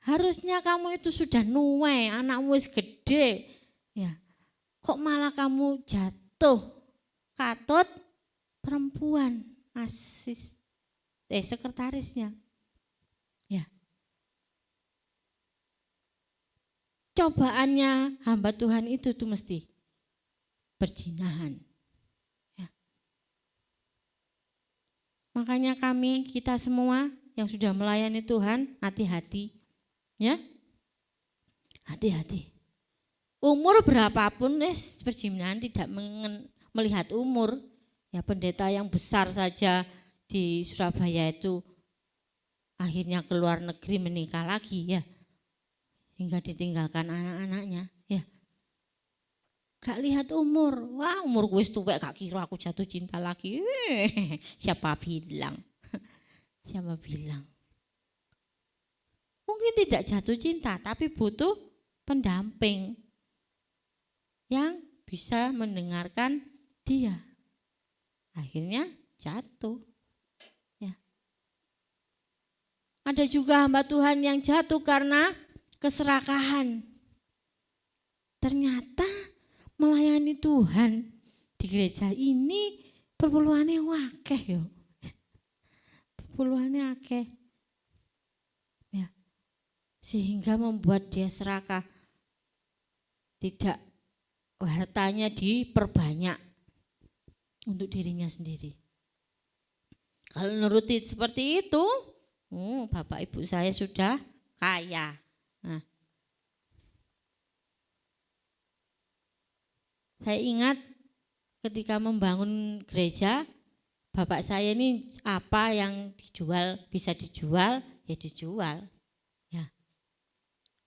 Harusnya kamu itu sudah nuwe, anakmu wis gede, ya. Kok malah kamu jatuh, katut perempuan sekretarisnya, ya. cobaannya hamba Tuhan itu tuh mesti perzinahan. Ya. Makanya kita semua yang sudah melayani Tuhan, hati-hati. Ya. Hati-hati. Umur berapapun perzinahan tidak melihat umur. Ya, pendeta yang besar saja di Surabaya itu akhirnya keluar negeri menikah lagi ya. Hingga ditinggalkan anak-anaknya ya. Gak lihat umur. Wah, umur gue tuwek gak kira aku jatuh cinta lagi. Siapa bilang? Siapa bilang? Mungkin tidak jatuh cinta tapi butuh pendamping yang bisa mendengarkan dia. Akhirnya jatuh. Ya. Ada juga hamba Tuhan yang jatuh karena keserakahan. Ternyata melayani Tuhan di gereja ini perpuluhannya wakeh yo. Perpuluhannya akeh. Ya. Sehingga membuat dia serakah. Tidak, hartanya diperbanyak untuk dirinya sendiri. Kalau nuruti seperti itu, bapak ibu saya sudah kaya. Nah, saya ingat ketika membangun gereja, bapak saya ini apa yang bisa dijual, ya dijual. Ya.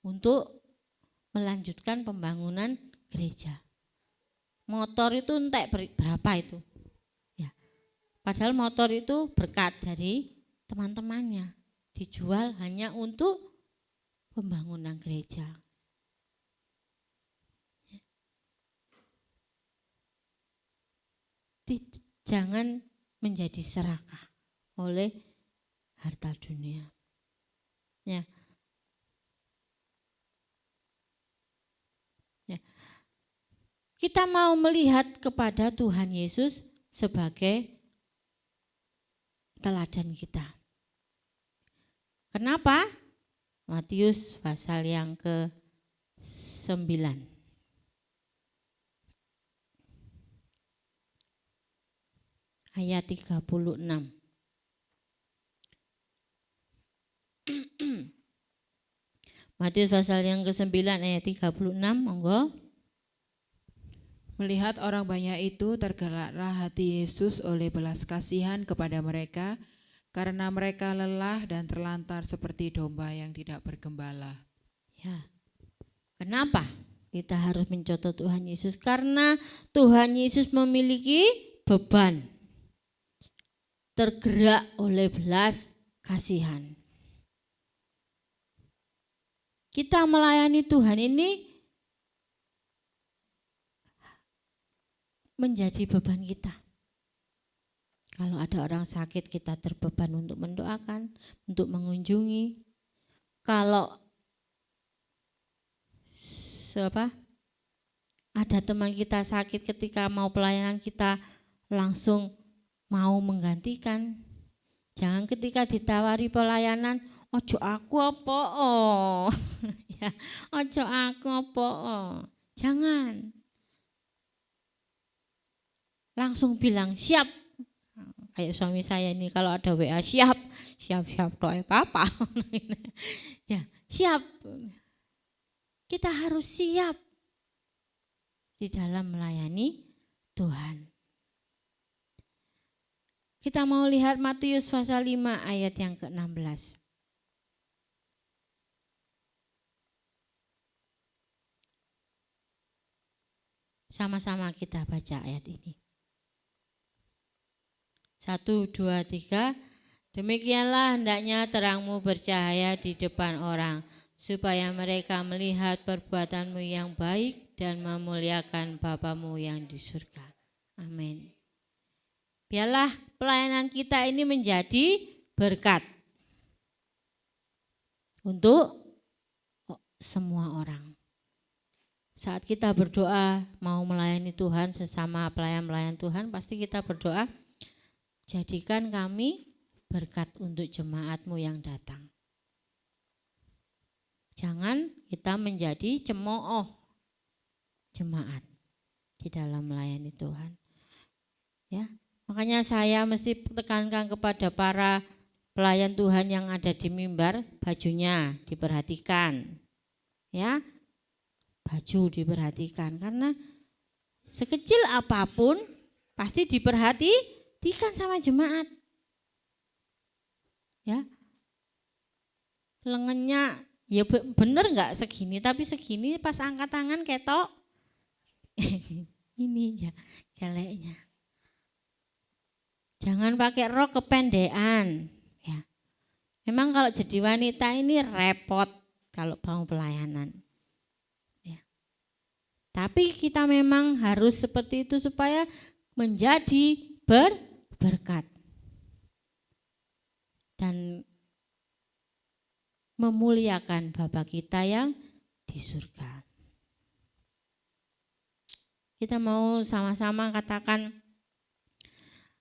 Untuk melanjutkan pembangunan gereja. Motor itu entek berapa itu. Ya. Padahal motor itu berkat dari teman-temannya. Dijual hanya untuk pembangunan gereja. Jangan menjadi serakah oleh harta dunia. Ya. Ya. Kita mau melihat kepada Tuhan Yesus sebagai teladan kita. Kenapa? Matius pasal yang ke-9. Ayat 36. Matius pasal yang ke-9 ayat 36, monggo. Melihat orang banyak itu, tergeraklah hati Yesus oleh belas kasihan kepada mereka, karena mereka lelah dan terlantar seperti domba yang tidak bergembala. Ya. Kenapa kita harus mencontoh Tuhan Yesus? Karena Tuhan Yesus memiliki beban, tergerak oleh belas kasihan. Kita melayani Tuhan ini menjadi beban kita. Kalau ada orang sakit, kita terbeban untuk mendoakan, untuk mengunjungi. Kalau ada teman kita sakit, ketika mau pelayanan kita langsung mau menggantikan. Jangan ketika ditawari pelayanan, ojo aku apa ya, ojo aku apa jangan. Langsung bilang siap. Kayak suami saya ini kalau ada WA siap doa apa. Ya, siap. Kita harus siap di dalam melayani Tuhan. Kita mau lihat Matius pasal 5 ayat yang ke-16. Sama-sama kita baca ayat ini. 1, 2, 3. Demikianlah hendaknya terangmu bercahaya di depan orang, supaya mereka melihat perbuatanmu yang baik dan memuliakan Bapamu yang di surga. Amin. Biarlah pelayanan kita ini menjadi berkat untuk semua orang. Saat kita berdoa mau melayani Tuhan, sesama pelayan-pelayan Tuhan, pasti kita berdoa, jadikan kami berkat untuk jemaat-Mu yang datang. Jangan kita menjadi cemooh jemaat di dalam melayani Tuhan. Ya, makanya saya mesti tekankan kepada para pelayan Tuhan yang ada di mimbar, bajunya diperhatikan. Ya, baju diperhatikan karena sekecil apapun pasti diperhatikan sama jemaat. Ya, lengannya ya bener nggak segini, tapi segini pas angkat tangan ketok ini ya keleknya. Jangan pakai rok kependean. Ya, memang kalau jadi wanita ini repot kalau mau pelayanan. Ya. Tapi kita memang harus seperti itu supaya menjadi berkat dan memuliakan Bapa kita yang di surga. Kita mau sama-sama katakan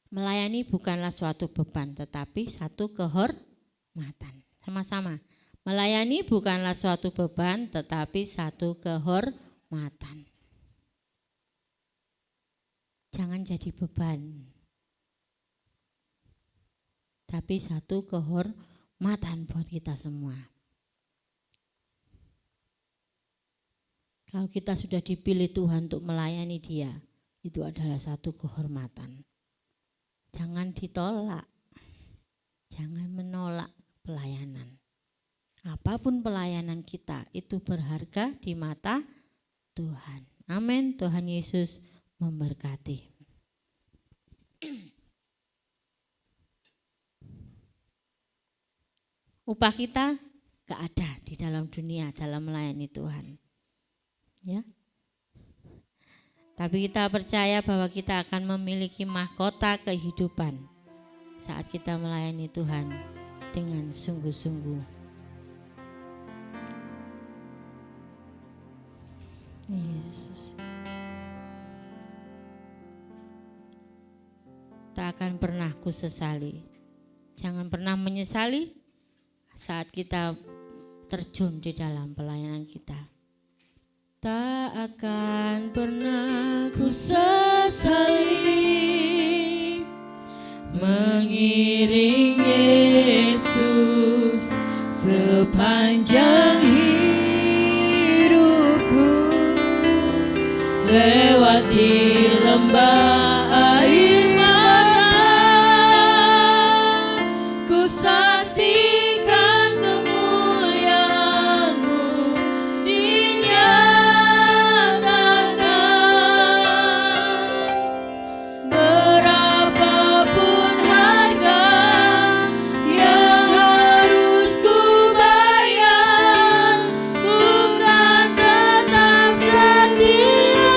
melayani bukanlah suatu beban tetapi satu kehormatan. Sama-sama. Melayani bukanlah suatu beban tetapi satu kehormatan. Jangan jadi beban. Tapi satu kehormatan buat kita semua. Kalau kita sudah dipilih Tuhan untuk melayani Dia, itu adalah satu kehormatan. Jangan ditolak, jangan menolak pelayanan. Apapun pelayanan kita itu berharga di mata Tuhan. Amin. Tuhan Yesus memberkati. Upah kita gak ada di dalam dunia dalam melayani Tuhan. Ya. Tapi kita percaya bahwa kita akan memiliki mahkota kehidupan saat kita melayani Tuhan dengan sungguh-sungguh. Yesus. Tak akan pernah kusesali. Jangan pernah menyesali saat kita terjun di dalam pelayanan kita. Tak akan pernah ku sesali mengiring Yesus sepanjang hidupku, lewati lembah air mata, ku saksikan kemuliaan-Mu dinyatakan. Berapapun harga yang harus ku bayar, ku kan tetap setia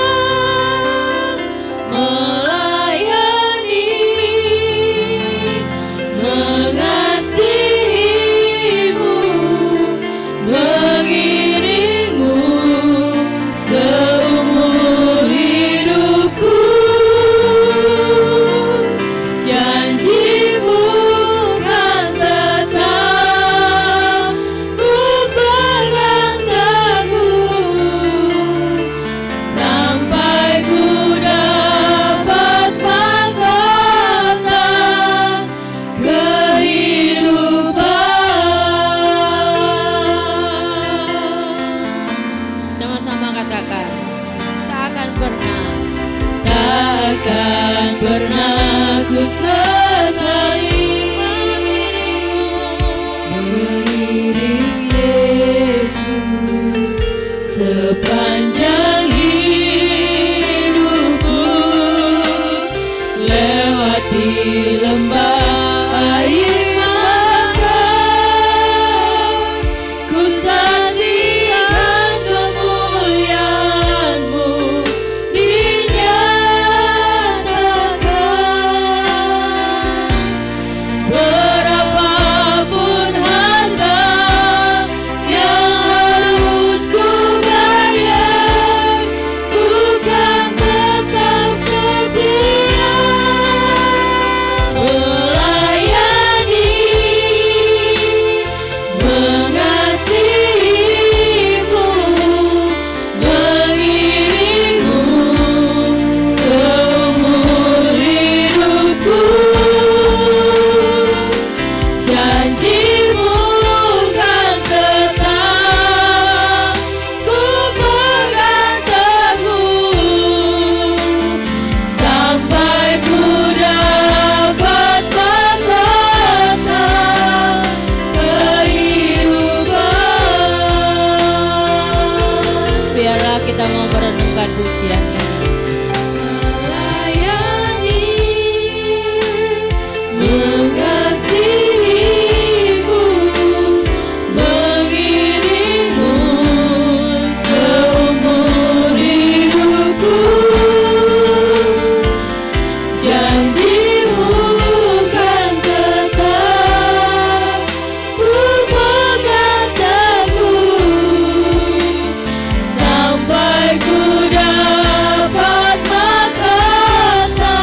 melayani, mengasihi-Mu, mengiring-Mu seumur hidupku. Janji-Mu kan tetap ku pegang teguh sampai ku dapat mahkota kehidupan. Sama-sama katakan, tak akan pernah ku sesali mengiring Yesus sepanjang hidupku, lewati lembah air mata, ku saksikan kemuliaan-Mu dinyatakan. kita mau merenungkan pujian ini. Melayani, mengasihimu, mengiringmu seumur hidupku. Janjimu kan tetap, ku pegang teguh sampai ku dapat mahkota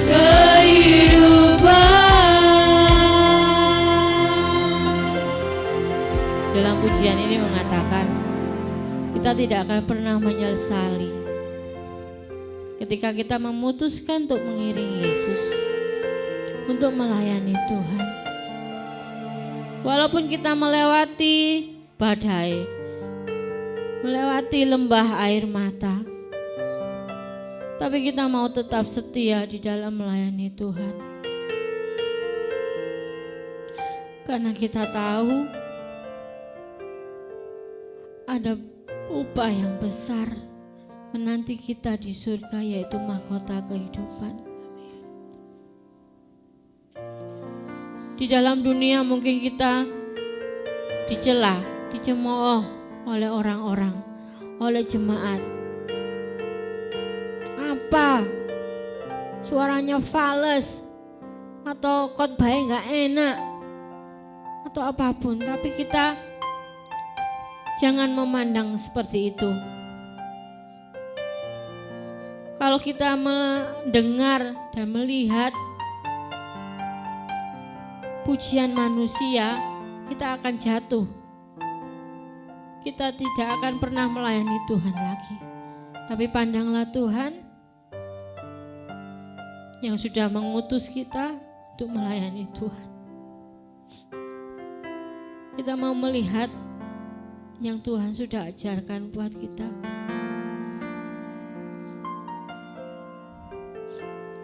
kehidupan. Dalam pujian ini mengatakan kita tidak akan pernah menyesali ketika kita memutuskan untuk mengiringi Yesus, untuk melayani Tuhan. Walaupun kita melewati badai, melewati lembah air mata, tapi kita mau tetap setia di dalam melayani Tuhan. Karena kita tahu ada upah yang besar menanti kita di surga, yaitu mahkota kehidupan. Di dalam dunia mungkin kita dicela, dicemooh oleh orang-orang, oleh jemaat. Apa? Suaranya fales, atau khotbahnya nggak enak, atau apapun. Tapi kita jangan memandang seperti itu. Kalau kita mendengar dan melihat pujian manusia, kita akan jatuh. Kita tidak akan pernah melayani Tuhan lagi. Tapi pandanglah Tuhan yang sudah mengutus kita untuk melayani Tuhan. Kita mau melihat yang Tuhan sudah ajarkan buat kita.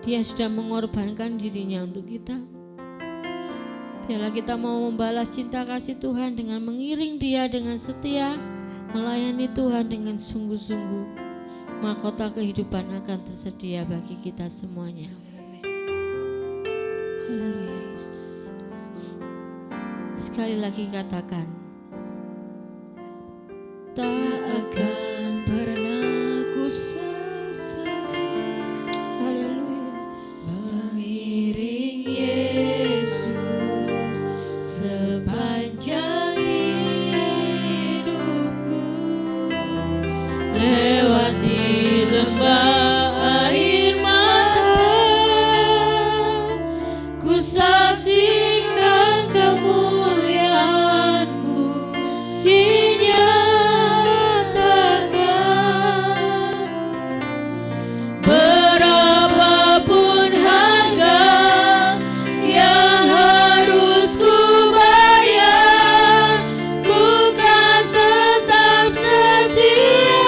Dia sudah mengorbankan dirinya untuk kita. Biarlah kita mau membalas cinta kasih Tuhan dengan mengiring Dia dengan setia, melayani Tuhan dengan sungguh-sungguh. Mahkota kehidupan akan tersedia bagi kita semuanya. Haleluya Yesus. Sekali lagi katakan, Tak akan pernah ku sesali mengiring Yesus sepanjang hidupku, lewati lembah air mata, ku saksikan kemuliaan-Mu dinyatakan. Berapapun harga yang harus ku bayar, ku kan tetap setia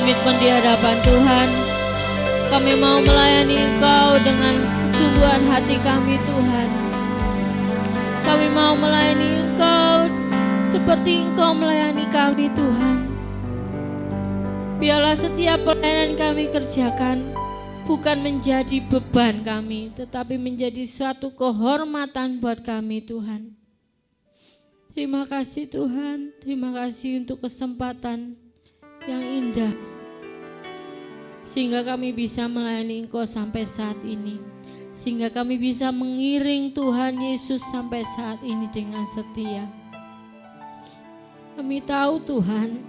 berkomitmen di hadapan Tuhan. Kami mau melayani Engkau dengan kesungguhan hati kami Tuhan. Kami mau melayani Engkau seperti Engkau melayani kami Tuhan. Biarlah setiap pelayanan kami kerjakan bukan menjadi beban kami, tetapi menjadi suatu kehormatan buat kami Tuhan. Terima kasih Tuhan, terima kasih untuk kesempatan yang indah. Sehingga kami bisa melayani Engkau sampai saat ini. Sehingga kami bisa mengiring Tuhan Yesus sampai saat ini dengan setia. Kami tahu Tuhan,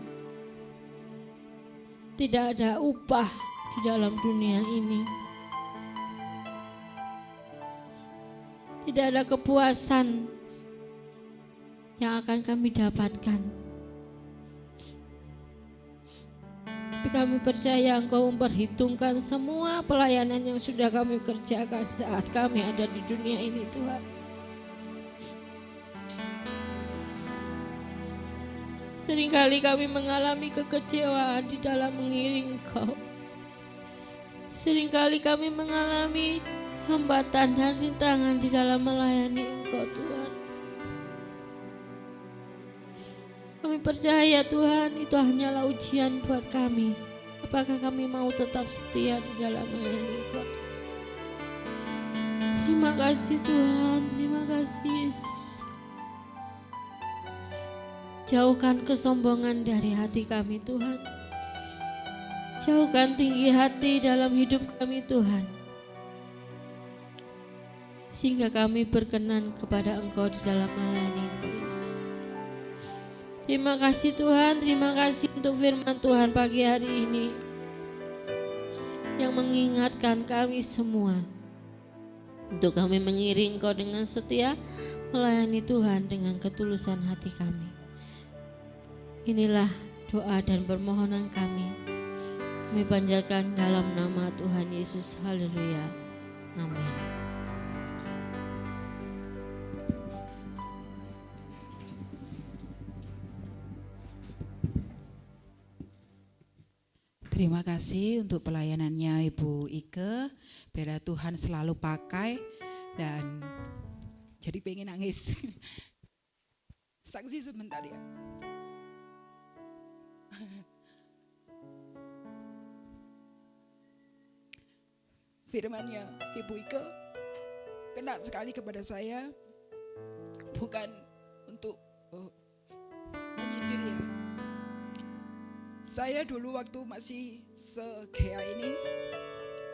tidak ada upah di dalam dunia ini. Tidak ada kepuasan yang akan kami dapatkan. Tapi kami percaya Engkau memperhitungkan semua pelayanan yang sudah kami kerjakan saat kami ada di dunia ini Tuhan. Seringkali kami mengalami kekecewaan di dalam mengiring Engkau. Seringkali kami mengalami hambatan dan rintangan di dalam melayani Engkau Tuhan. Kami percaya Tuhan itu hanyalah ujian buat kami. Apakah kami mau tetap setia di dalam melayani Engkau? Terima kasih Tuhan, terima kasih Yesus. Jauhkan kesombongan dari hati kami Tuhan. Jauhkan tinggi hati dalam hidup kami Tuhan. Sehingga kami berkenan kepada Engkau di dalam melayani Engkau Yesus. Terima kasih Tuhan, terima kasih untuk firman Tuhan pagi hari ini. Yang mengingatkan kami semua. Untuk kami mengiring Engkau dengan setia, melayani Tuhan dengan ketulusan hati kami. Inilah doa dan permohonan kami. Kami panjatkan dalam nama Tuhan Yesus. Haleluya. Amin. Terima kasih untuk pelayanannya Ibu Ike. Biar Tuhan selalu pakai dan jadi pengen nangis. Saksi sebentar ya. Firman-Nya Ibu Ike kena sekali kepada saya, bukan untuk menyindir ya. Saya dulu waktu masih segea ini,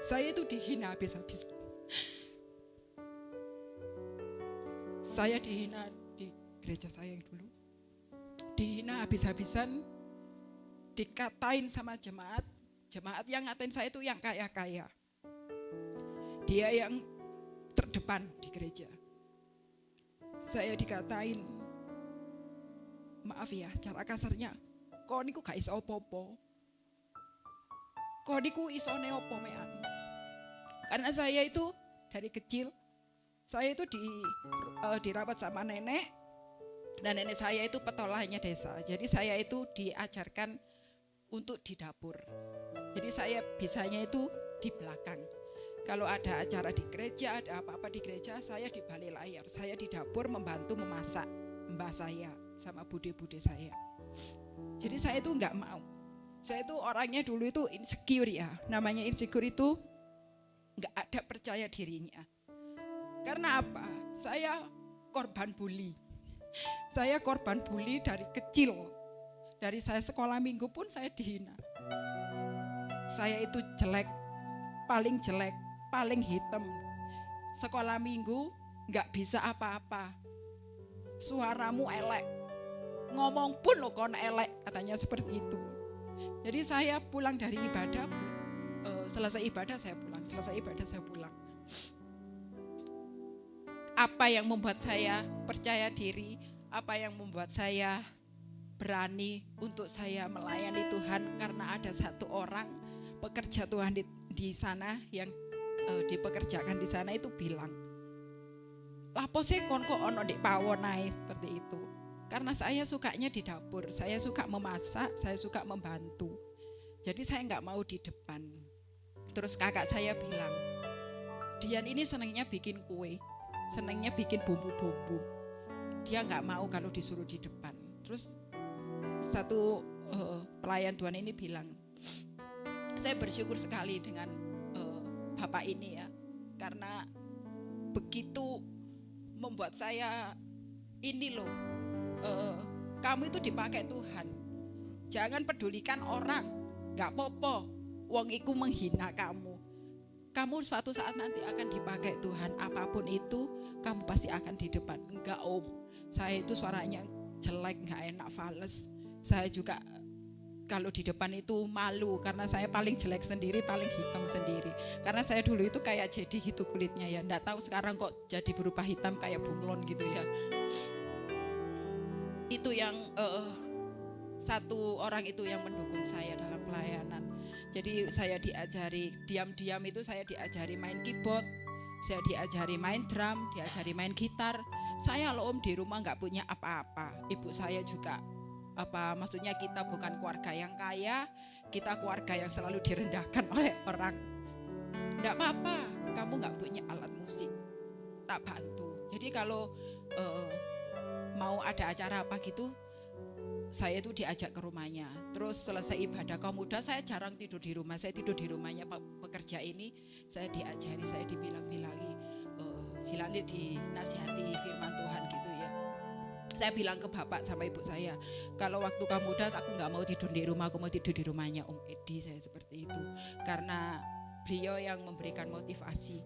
saya itu dihina habis-habis. Saya dihina di gereja saya yang dulu, dihina habis-habisan, dikatain sama jemaat yang ngatain saya itu yang kaya-kaya. Dia yang terdepan di gereja. Saya dikatain, maaf ya cara kasarnya, kok niku gak iso opo-opo, kok niku isone opo mean. Karena saya itu dari kecil, saya itu dirawat sama nenek, dan nenek saya itu petolahnya desa. Jadi saya itu diajarkan untuk di dapur. Jadi saya bisanya itu di belakang. Kalau ada acara di gereja, ada apa-apa di gereja, saya di balik layar. Saya di dapur membantu memasak mbah saya sama bude-bude saya. Jadi saya itu enggak mau. Saya itu orangnya dulu itu insecure ya. Namanya insecure itu enggak ada percaya dirinya. Karena apa? Saya korban bully. Saya korban bully dari kecil. Dari saya sekolah minggu pun saya dihina. Saya itu jelek, paling jelek, paling hitam. Sekolah minggu gak bisa apa-apa. Suaramu elek, ngomong pun lo kon elek, katanya seperti itu. Jadi saya pulang dari ibadah, selesai ibadah saya pulang. Apa yang membuat saya percaya diri, apa yang membuat saya berani untuk saya melayani Tuhan, karena ada satu orang pekerja Tuhan di sana yang dipekerjakan di sana itu bilang, lapo sih kon kok ono ndek pawon ae, seperti itu. Karena saya sukanya di dapur, saya suka memasak, saya suka membantu. Jadi saya nggak mau di depan. Terus kakak saya bilang, Dian ini senangnya bikin kue, senangnya bikin bumbu-bumbu. Dia nggak mau kalau disuruh di depan. Terus satu pelayan Tuhan ini bilang, saya bersyukur sekali dengan Bapak ini ya, karena begitu membuat saya ini loh, kamu itu dipakai Tuhan. Jangan pedulikan orang, gak popo, wong iku menghina kamu. Kamu suatu saat nanti akan dipakai Tuhan, apapun itu kamu pasti akan di depan. Enggak om, saya itu suaranya jelek, gak enak, fales. Saya juga kalau di depan itu malu karena saya paling jelek sendiri, paling hitam sendiri. Karena saya dulu itu kayak jadi gitu kulitnya ya. Nggak tahu sekarang kok jadi berubah hitam kayak bunglon gitu ya. Itu yang satu orang itu yang mendukung saya dalam pelayanan. Jadi saya diajari diam-diam itu saya diajari main keyboard, saya diajari main drum, diajari main gitar. Saya loh om di rumah nggak punya apa-apa. Ibu saya juga maksudnya kita bukan keluarga yang kaya, kita keluarga yang selalu direndahkan oleh orang. Enggak apa-apa, kamu nggak punya alat musik, tak bantu. Jadi kalau mau ada acara apa gitu, saya itu diajak ke rumahnya. Terus selesai ibadah kaum muda, saya jarang tidur di rumah. Saya tidur di rumahnya pekerja ini. Saya diajari, saya dibilang-bilangi, silahkan dinasihati firman Tuhan gitu ya. Saya bilang ke bapak sama ibu saya, kalau waktu kamu muda aku nggak mau tidur di rumah, aku mau tidur di rumahnya Om Edi. Saya seperti itu karena beliau yang memberikan motivasi.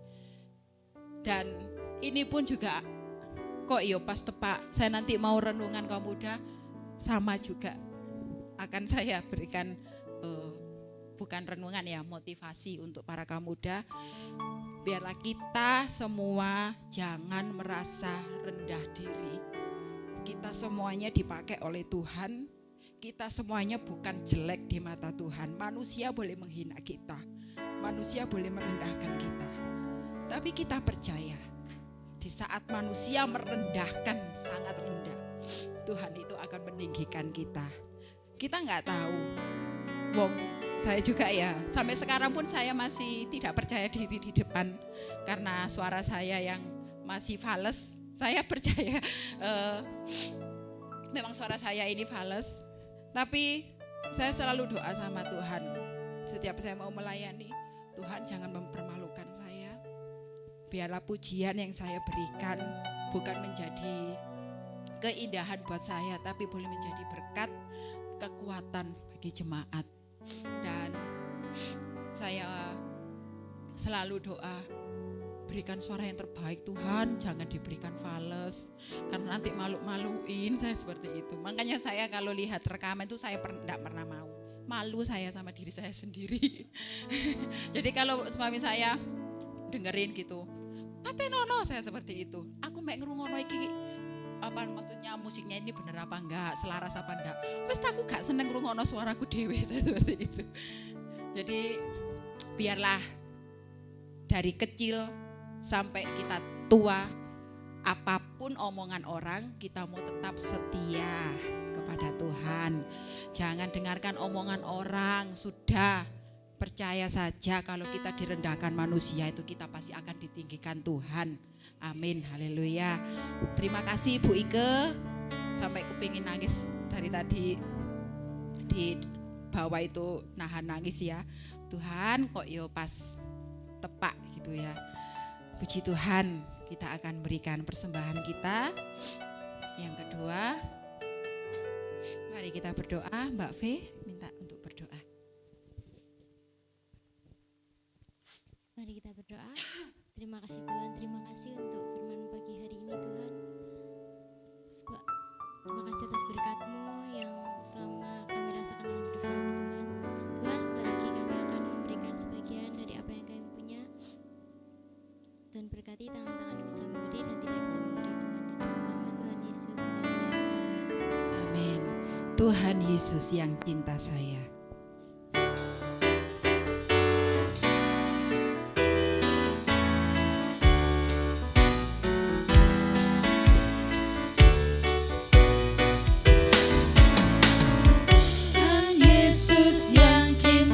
Dan ini pun juga kok iyo pas tepak saya nanti mau renungan kaum muda, sama juga akan saya berikan bukan renungan ya, motivasi untuk para kaum muda. Biarlah kita semua jangan merasa rendah diri. Kita semuanya dipakai oleh Tuhan. Kita semuanya bukan jelek di mata Tuhan. Manusia boleh menghina kita, manusia boleh merendahkan kita. Tapi kita percaya, di saat manusia merendahkan sangat rendah, Tuhan itu akan meninggikan kita. Kita nggak tahu. Wong, saya juga ya, sampai sekarang pun saya masih tidak percaya diri di depan karena suara saya yang masih fales. Saya percaya memang suara saya ini fales, tapi saya selalu doa sama Tuhan. Setiap saya mau melayani, Tuhan jangan mempermalukan saya. Biarlah pujian yang saya berikan bukan menjadi keindahan buat saya, tapi boleh menjadi berkat, kekuatan bagi jemaat. Dan saya selalu doa, berikan suara yang terbaik Tuhan, jangan diberikan fales, karena nanti malu-maluin. Saya seperti itu. Makanya saya kalau lihat rekaman itu saya tidak pernah mau. Malu saya sama diri saya sendiri. Jadi kalau suami saya dengerin gitu, patenono, saya seperti itu. Aku mek ngrungono iki maksudnya musiknya ini bener apa enggak, selaras apa enggak. Wes aku gak seneng ngrungono suaraku dhewe, saya seperti itu. Jadi biarlah dari kecil sampai kita tua, apapun omongan orang, kita mau tetap setia kepada Tuhan. Jangan dengarkan omongan orang, sudah percaya saja kalau kita direndahkan manusia itu kita pasti akan ditinggikan Tuhan. Amin, haleluya. Terima kasih Bu Ike, sampai kepingin nangis dari tadi di bawah itu nahan nangis ya. Tuhan kok yo pas tepak gitu ya. Puji Tuhan, kita akan berikan persembahan kita. Yang kedua, mari kita berdoa. Mbak V minta untuk berdoa. Mari kita berdoa. Terima kasih Tuhan, terima kasih untuk firman pagi hari ini Tuhan. Terima kasih atas berkat-Mu yang selama kami rasakan dalam hidup kami Tuhan. Tuhan, bentar lagi kami akan memberikan sebagian dari apa yang kami punya. Tuhan berkati tangan-tangan yang bisa memberi dan tidak bisa memberi Tuhan. Di dalam nama Tuhan Yesus, haleluya, amin. Amin. Tuhan Yesus yang cinta saya, Tuhan Yesus yang cinta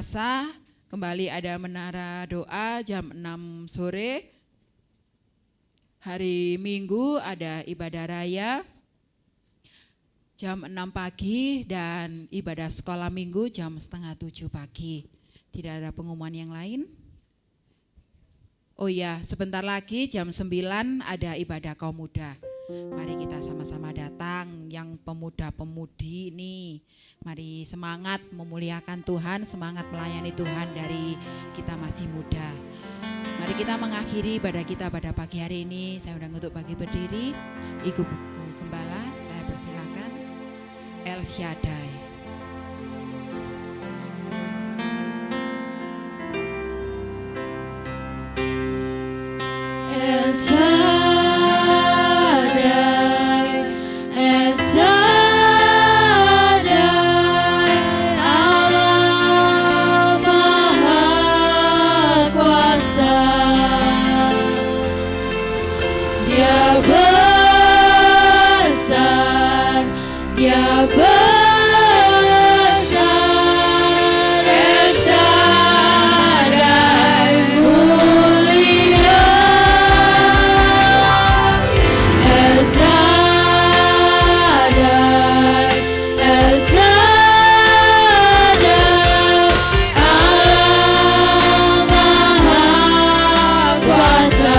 Selasa kembali ada menara doa jam 6 sore. Hari Minggu ada ibadah raya jam 6 pagi dan ibadah sekolah minggu jam 6:30 pagi. Tidak ada pengumuman yang lain. Oh iya, sebentar lagi jam 9 ada ibadah kaum muda. Mari kita sama-sama datang yang pemuda-pemudi ini. Mari semangat memuliakan Tuhan, semangat melayani Tuhan dari kita masih muda. Mari kita mengakhiri ibadah kita pada pagi hari ini. Saya undang untuk bagi berdiri. Ibu Gembala, saya persilakan. El Shaddai. El Shaddai, El Shaddai, Allah Maha Kuasa. Dia besar, Dia besar, El Shaddai mulia, El Shaddai, El Shaddai, Allah Maha Kuasa.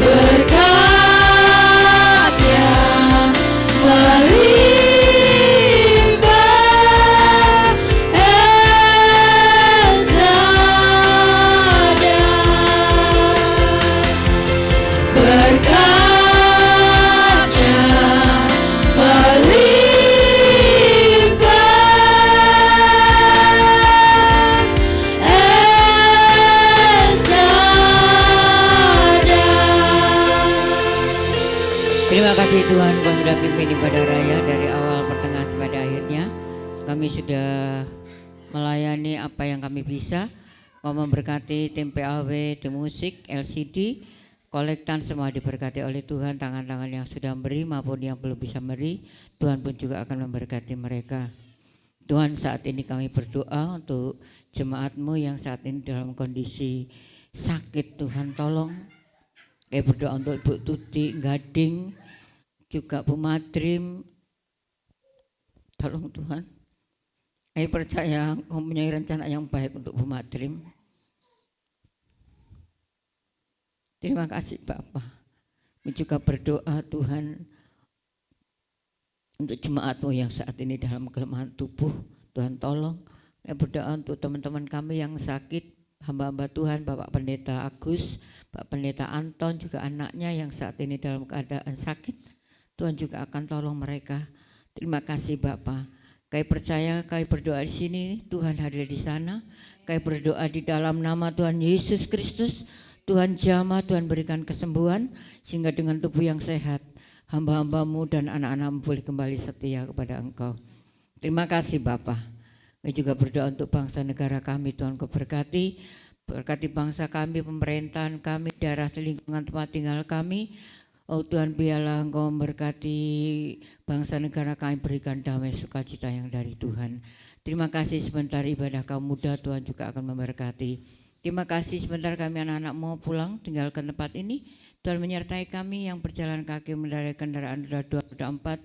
Berkat-Nya melimpah, El Shaddai. Berkat-Nya melimpah, El Shaddai. Terima kasih Tuhan, Kau sudah pimpin ibadah raya dari awal pertengahan sampai akhirnya. Kami sudah melayani apa yang kami bisa. Kau memberkati tim PAW, tim musik, LCD, kolektan semua diberkati oleh Tuhan. Tangan-tangan yang sudah memberi maupun yang belum bisa memberi, Tuhan pun juga akan memberkati mereka. Tuhan, saat ini kami berdoa untuk jemaat-Mu yang saat ini dalam kondisi sakit. Tuhan tolong. Kami berdoa untuk Ibu Tuti, Gading, juga Bu Madrim. Tolong Tuhan. Kami percaya Kau mempunyai rencana yang baik untuk Bu Madrim. Terima kasih Bapak. Kami juga berdoa Tuhan untuk jemaat-Mu yang saat ini dalam kelemahan tubuh. Tuhan tolong. Kami berdoa untuk teman-teman kami yang sakit. Hamba-hamba Tuhan, Bapak Pendeta Agus, Bapak Pendeta Anton, juga anaknya yang saat ini dalam keadaan sakit. Tuhan juga akan tolong mereka. Terima kasih Bapak. Kami percaya, kami berdoa di sini, Tuhan hadir di sana. Kami berdoa di dalam nama Tuhan Yesus Kristus. Tuhan jamah, Tuhan berikan kesembuhan, sehingga dengan tubuh yang sehat, hamba-hamba-Mu dan anak-anak-Mu boleh kembali setia kepada Engkau. Terima kasih Bapak. Kami juga berdoa untuk bangsa negara kami, Tuhan Kau berkati. Berkati bangsa kami, pemerintahan kami, daerah lingkungan tempat tinggal kami. Oh Tuhan, biarlah Engkau memberkati bangsa negara kami, berikan damai sukacita yang dari Tuhan. Terima kasih sebentar ibadah kaum muda, Tuhan juga akan memberkati. Terima kasih sebentar kami anak-anak mau pulang tinggalkan tempat ini. Tuhan menyertai kami yang berjalan kaki mengendarai kendaraan roda 2, roda 4.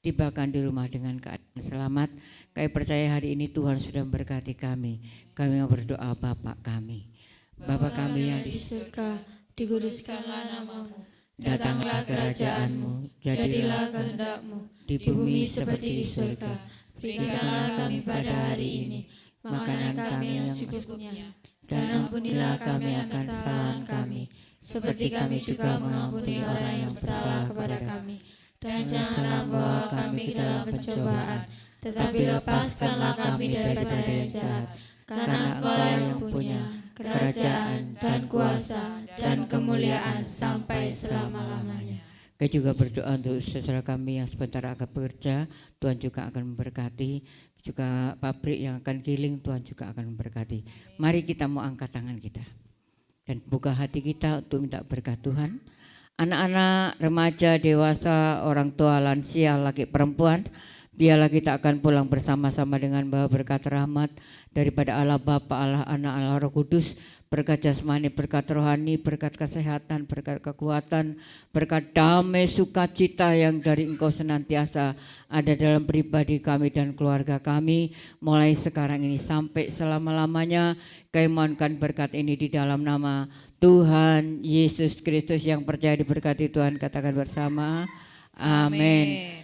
Tibakan di rumah dengan keadaan selamat. Kami percaya hari ini Tuhan sudah memberkati kami. Kami mau berdoa Bapa kami. Bapa kami yang di surga, dikuduskanlah namamu. datanglah kerajaan-Mu, Jadilah kehendak-Mu di di bumi seperti di surga. Berikanlah kami pada hari ini makanan kami yang secukupnya, dan ampunilah kami akan kesalahan kami, seperti kami juga mengampuni orang yang bersalah kepada kami. Dan janganlah membawa kami ke dalam pencobaan, tetapi lepaskanlah kami daripada yang jahat. Karena Engkau yang punya kerajaan dan kuasa dan kemuliaan sampai selama-lamanya. Kita juga berdoa untuk saudara kami yang sebentar akan bekerja, Tuhan juga akan memberkati. Juga pabrik yang akan giling, Tuhan juga akan memberkati. Mari kita mau angkat tangan kita dan buka hati kita untuk minta berkat Tuhan. Anak-anak, remaja, dewasa, orang tua, lansia, laki perempuan, Biarlah kita akan pulang bersama-sama dengan bawa berkat rahmat daripada Allah Bapa, Allah Anak, Allah Roh Kudus, berkat jasmani, berkat rohani, berkat kesehatan, berkat kekuatan, berkat damai sukacita yang dari Engkau senantiasa ada dalam pribadi kami dan keluarga kami, mulai sekarang ini sampai selama-lamanya. Kami mohonkan berkat ini di dalam nama Tuhan Yesus Kristus. Yang percaya diberkati Tuhan katakan bersama, amin.